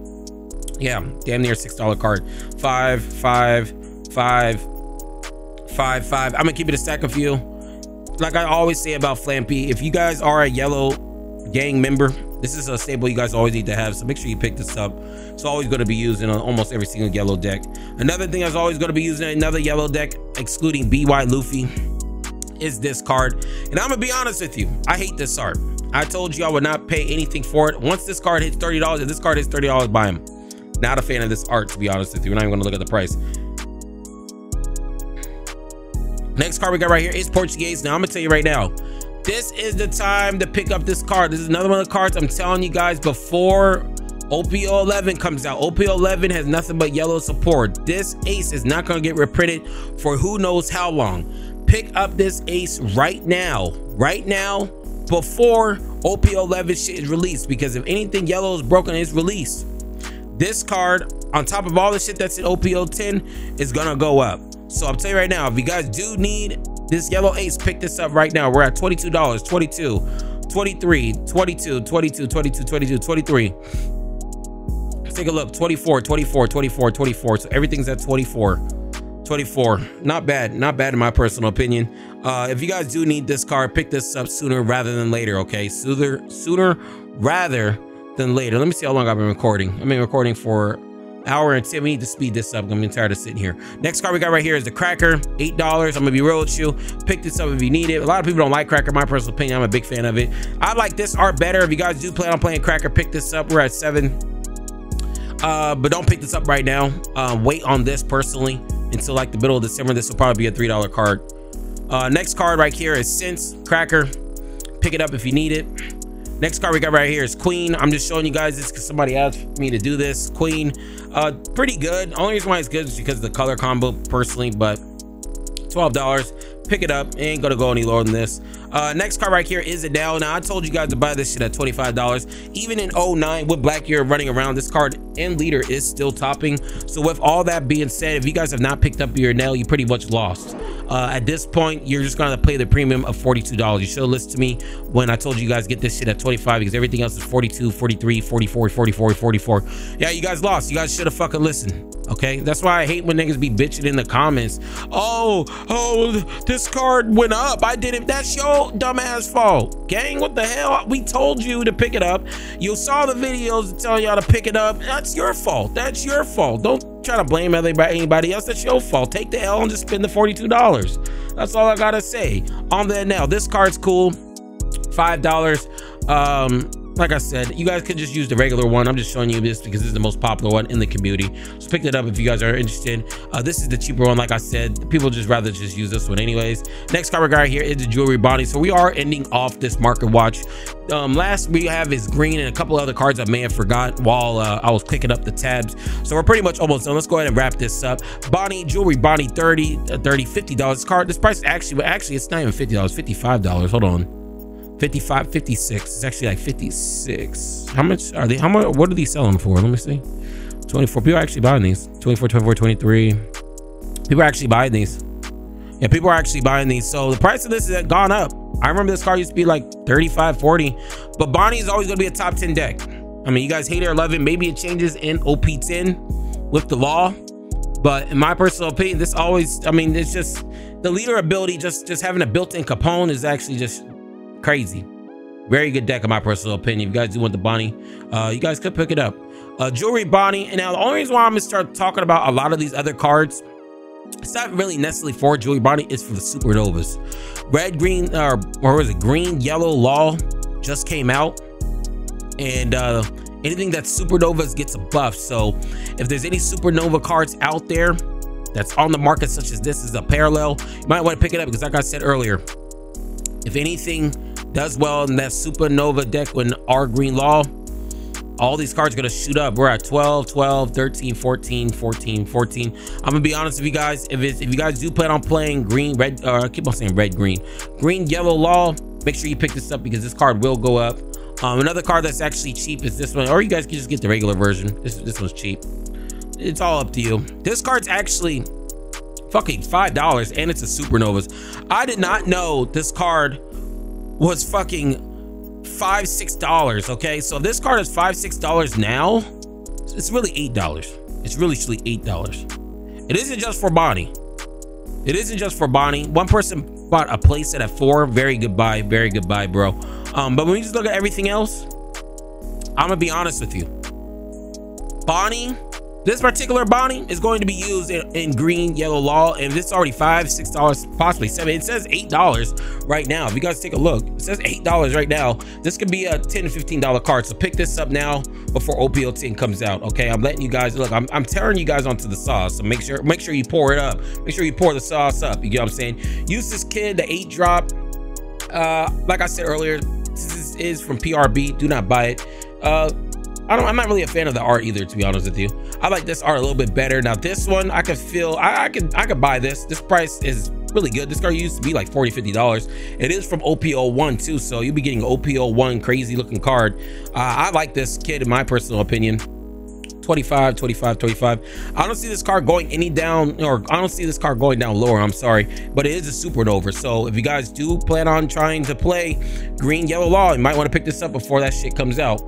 Yeah, damn near $6 card. 5, 5, 5, 5, 5. I'm gonna keep it a stack of you. Like I always say about Flampy, if you guys are a yellow gang member, this is a staple you guys always need to have, so make sure you pick this up. It's always going to be used in almost every single yellow deck. Another thing that's always going to be used in another yellow deck, excluding BY Luffy, is this card. And I'm gonna be honest with you, I hate this art. I told you I would not pay anything for it. Once this card hits $30, if this card hits $30, buy him. Not a fan of this art, to be honest with you. We're not even gonna look at the price. Next card we got right here is Portuguese. Now I'm gonna tell you right now, this is the time to pick up this card. This is another one of the cards I'm telling you guys before OP10 comes out. OP10 has nothing but yellow support. This ace is not gonna get reprinted for who knows how long. Pick up this ace right now before OP11 shit is released, because if anything yellow is broken, it's released. This card on top of all the shit that's in OP10 is gonna go up. So I'm telling you right now, if you guys do need this yellow ace, pick this up right now. We're at $22, 22, 23, 22, 22, 22, 22, 23. Let's take a look. 24, 24, 24, 24. So everything's at 24. 24. Not bad in my personal opinion. If you guys do need this card, pick this up sooner rather than later, okay? Sooner rather than later. Let me see how long I've been recording. I've been recording for an hour and 10. We need to speed this up. I'm getting tired of sitting here. Next card we got right here is the Cracker, $8. I'm gonna be real with you. Pick this up if you need it. A lot of people don't like Cracker. My personal opinion, I'm a big fan of it. I like this art better. If you guys do plan on playing Cracker, pick this up. We're at 7. But don't pick this up right now. Wait on this personally until like the middle of December. This will probably be a $3 card. Next card right here is Sense Cracker. Pick it up if you need it. Next card we got right here is Queen. I'm just showing you guys this because somebody asked me to do this. Queen, pretty good. Only reason why it's good is because of the color combo personally, but $12. Pick it up. Ain't gonna go any lower than this. Next card right here is Adele. Now I told you guys to buy this shit at $25. Even in 09 with Black Year running around, this card and leader is still topping. So with all that being said, if you guys have not picked up your Adele, you pretty much lost. At this point, you're just gonna pay the premium of $42. You should have listened to me when I told you guys get this shit at 25, because everything else is 42, 43, 44, 44, 44. Yeah, you guys lost. You guys should have fucking listened. Okay, that's why I hate when niggas be bitching in the comments. Oh, this card went up. I did it. That's your dumbass fault, gang. What the hell? We told you to pick it up. You saw the videos telling y'all to pick it up. That's your fault. That's your fault. Don't try to blame anybody else. That's your fault. Take the L and just spend the $42. That's all I gotta say on that. Now this card's cool. $5. Like I said, you guys could just use the regular one. I'm just showing you this because this is the most popular one in the community. So pick it up if you guys are interested. This is the cheaper one. Like I said, people just rather just use this one anyways. Next card we got here is the Jewelry Bonnie. So we are ending off this market watch. Last we have is green and a couple other cards I may have forgot while I was picking up the tabs. So we're pretty much almost done. Let's go ahead and wrap this up. Bonnie, Jewelry Bonnie, $50 card. This price actually it's not even $50, $55. Hold on. 55, 56. It's actually like 56. How much are they? What are these selling for? Let me see. 24. People are actually buying these. 24, 24, 23. People are actually buying these. Yeah, people are actually buying these. So the price of this has gone up. I remember this card used to be like 35, 40. But Bonnie is always going to be a top 10 deck. I mean, you guys hate it or love it. Maybe it changes in OP10 with the law. But in my personal opinion, this always, I mean, it's just the leader ability, just having a built-in Capone is actually just crazy. Very good deck in my personal opinion. If you guys do want the Bonnie, you guys could pick it up. Jewelry Bonnie. And now the only reason why I'm gonna start talking about a lot of these other cards, it's not really necessarily for Jewelry Bonnie, it's for the Supernovas. Red, green, or was it green, yellow law just came out, and anything that's Supernovas gets a buff. So if there's any Supernova cards out there that's on the market, such as this is a parallel, you might want to pick it up, because like I said earlier, if anything does well in that Supernova deck with our green law, all these cards are gonna shoot up. We're at 12, 12, 13, 14, 14, 14. I'm gonna be honest with you guys. If you guys do plan on playing green, red, I keep on saying red, green, yellow, law, make sure you pick this up because this card will go up. Another card that's actually cheap is this one, or you guys can just get the regular version. This one's cheap. It's all up to you. This card's actually fucking $5 and it's a Supernovas. I did not know this card was fucking $5, $6. Okay, so if this card is $5, $6 now, it's really $8. It's really $8. It isn't just for Bonnie. It isn't just for Bonnie. One person bought a playset at $4. Very good buy, bro. But when we just look at everything else, I'm gonna be honest with you. Bonnie, this particular Bonnie is going to be used in green, yellow, law, and this is already $5, $6, possibly $7. It says $8 right now. If you guys take a look, it says $8 right now. This could be a $10 to $15 card. So pick this up now before OP10 comes out. Okay, I'm letting you guys look. I'm tearing you guys onto the sauce. So make sure you pour it up. Make sure you pour the sauce up. You get what I'm saying? Use this kid, the 8-drop. Like I said earlier, this is from PRB. Do not buy it. I'm not really a fan of the art either, to be honest with you. I like this art a little bit better. Now this one, I could feel I could buy this. This price is really good. This card used to be like $40, $50. It is from OP01 too, so you'll be getting an OP01 crazy looking card. I like this kid in my personal opinion. 25, 25, 25. I don't see this card going any down, or I don't see this card going down lower, I'm sorry, but it is a Supernova. So if you guys do plan on trying to play green, yellow, law, you might want to pick this up before that shit comes out.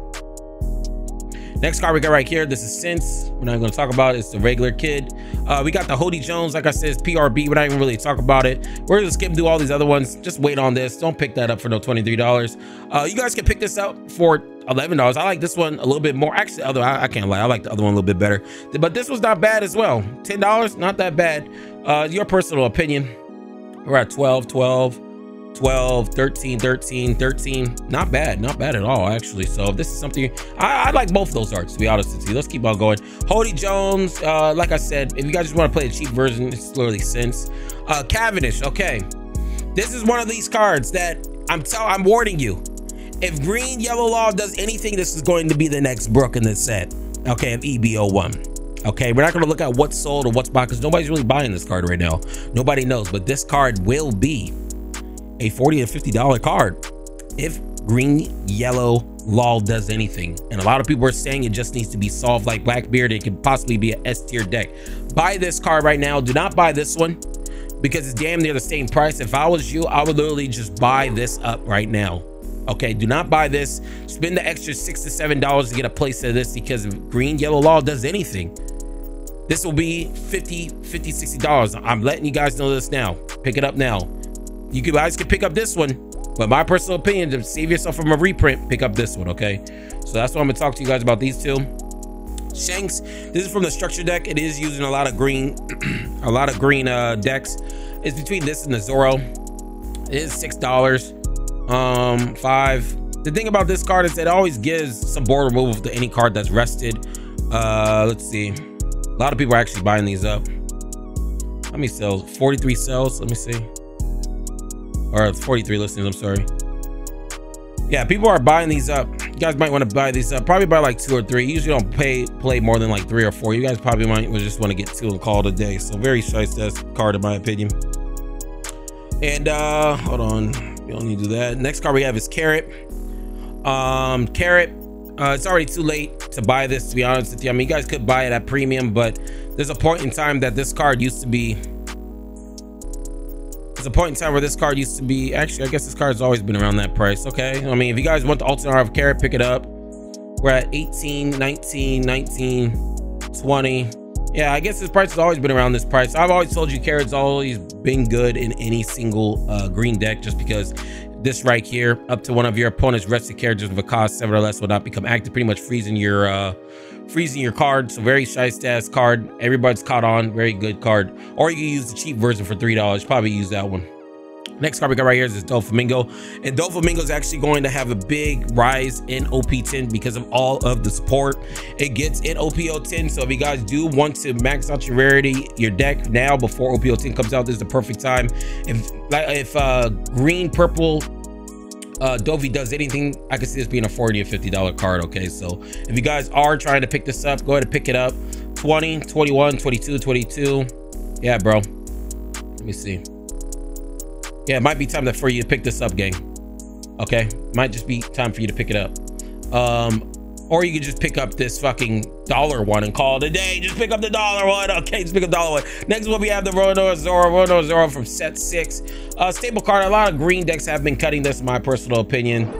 Next card we got right here, this is Sense. We're not going to talk about it. It's the regular kid. We got the Hody Jones, like I said, it's PRB. We're not even really talk about it. We're going to skip through all these other ones. Just wait on this. Don't pick that up for no $23. You guys can pick this up for $11. I like this one a little bit more. Actually, I can't lie. I like the other one a little bit better. But this was not bad as well. $10, not that bad. Your personal opinion. We're at 12, 12. 12, 13, 13, 13. Not bad at all, actually. So if this is something, I like both of those arts, to be honest with you. Let's keep on going. Hody Jones, like I said, if you guys just want to play the cheap version, it's literally Sense. Cavendish, okay. This is one of these cards that I'm warning you. If green, yellow, law does anything, this is going to be the next Brook in this set. Okay, of EB01. Okay, we're not going to look at what's sold or what's bought because nobody's really buying this card right now. Nobody knows, but this card will be a $40 to $50 card if green, yellow, law does anything. And a lot of people are saying it just needs to be solved like Blackbeard. It could possibly be an S-tier deck. Buy this card right now. Do not buy this one because it's damn near the same price. If I was you, I would literally just buy this up right now. Okay, do not buy this. Spend the extra $6 to $7 to get a place of this because if green, yellow, law does anything, this will be $50, $60. I'm letting you guys know this now. Pick it up now. You guys can pick up this one, but my personal opinion, to save yourself from a reprint, pick up this one, okay? So that's what I'm gonna talk to you guys about, these two. Shanks, this is from the structure deck. It is using a lot of green, decks. It's between this and the Zoro. It is $6, 5. The thing about this card is that it always gives some board removal to any card that's rested. Let's see. A lot of people are actually buying these up. How many sells? 43 sells, let me see. Or 43 listings, I'm sorry. Yeah, people are buying these up. You guys might want to buy these up. Probably buy like 2 or 3. You usually don't play more than like 3 or 4. You guys probably might just want to get 2 and call it a day. So very shiesty card in my opinion. And hold on, we don't need to do that. Next card we have is Carrot. Carrot, it's already too late to buy this, to be honest with you. I mean, you guys could buy it at premium, but there's a point in time that this card used to be. There's a point in time where this card used to be, actually, I guess this card's always been around that price. Okay, I mean, if you guys want the alternate art of Carrot, pick it up. We're at 18, 19, 19, 20. Yeah, I guess this price has always been around this price. I've always told you Carrot's always been good in any single green deck, just because this right here, up to one of your opponent's rested characters with a cost 7 or less will not become active, pretty much freezing your card. So very shiesty ass card. Everybody's caught on. Very good card. Or you can use the cheap version for $3. Probably use that one. Next card we got right here is this ďaufuⱠⱠ. And ďaufuⱠⱠ is actually going to have a big rise in OP10 because of all of the support it gets in OP10. So if you guys do want to max out your rarity, your deck now before OP10 comes out, this is the perfect time. If green, purple, Dovi does anything, I can see this being a $40 or $50 card. Okay, so if you guys are trying to pick this up, go ahead and pick it up. 20, 21, 22, 22. Yeah, bro. Let me see. Yeah, it might be time for you to pick this up, gang. Okay, might just be time for you to pick it up. Or you could just pick up this fucking dollar one and call it a day. Just pick up the dollar one. Okay, just pick up the dollar one. Next one, we have the Roanoa Zoro from set 6. Staple card. A lot of green decks have been cutting this, in my personal opinion.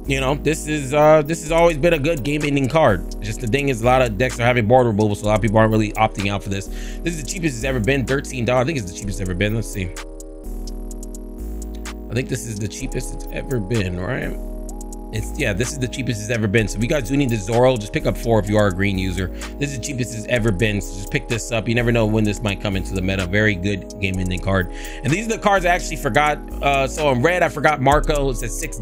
You know, this has always been a good game-ending card. Just the thing is, a lot of decks are having board removal, so a lot of people aren't really opting out for this. This is the cheapest it's ever been, $13. I think it's the cheapest it's ever been. Let's see. I think this is the cheapest it's ever been, right? Yeah, this is the cheapest it's ever been. So if you guys do need the Zoro, just pick up 4 if you are a green user. This is the cheapest it's ever been, so just pick this up. You never know when this might come into the meta. Very good game-ending card. And these are the cards I actually forgot. So in red, I forgot Marco. It's at $6.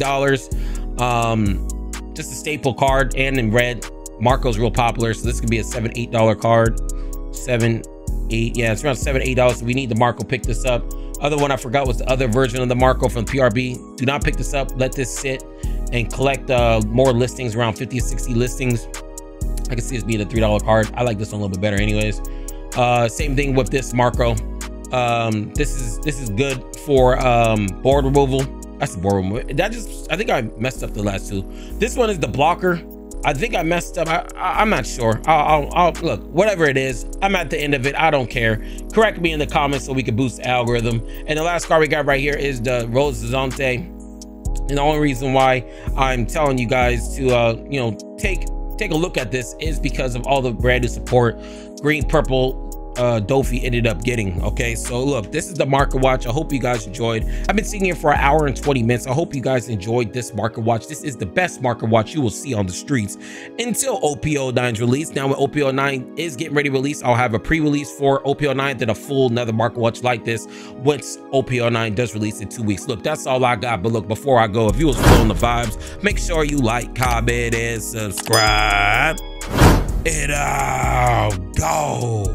Just a staple card. And in red, Marco's real popular, so this could be a $7, $8 card. $7, $8. Yeah, it's around $7, $8. So we need the Marco. Pick this up. Other one I forgot was the other version of the Marco from PRB. Do not pick this up. Let this sit and collect more listings, around 50 or 60 listings. I can see this being a $3 card. I like this one a little bit better anyways. Same thing with this Marco. This is good for board removal. That's the board removal. I think I messed up the last two. This one is the blocker. I think I messed up. I'm not sure. I'll look, whatever it is, I'm at the end of it. I don't care. Correct me in the comments so we can boost the algorithm. And the last card we got right here is the Rose Zante. And the only reason why I'm telling you guys to you know, take a look at this is because of all the brand new support green purple Dofi ended up getting. Okay, so look, this is the market watch. I hope you guys enjoyed. I've been sitting here for an hour and 20 minutes. I hope you guys enjoyed this market watch. This is the best market watch you will see on the streets until OP09 is released. Now when OP09 is getting ready to release, I'll have a pre-release for OP09, then a full another market watch like this once OP09 does release in 2 weeks. Look, that's all I got. But look, before I go, if you was feeling the vibes, make sure you like, comment, and subscribe. And go.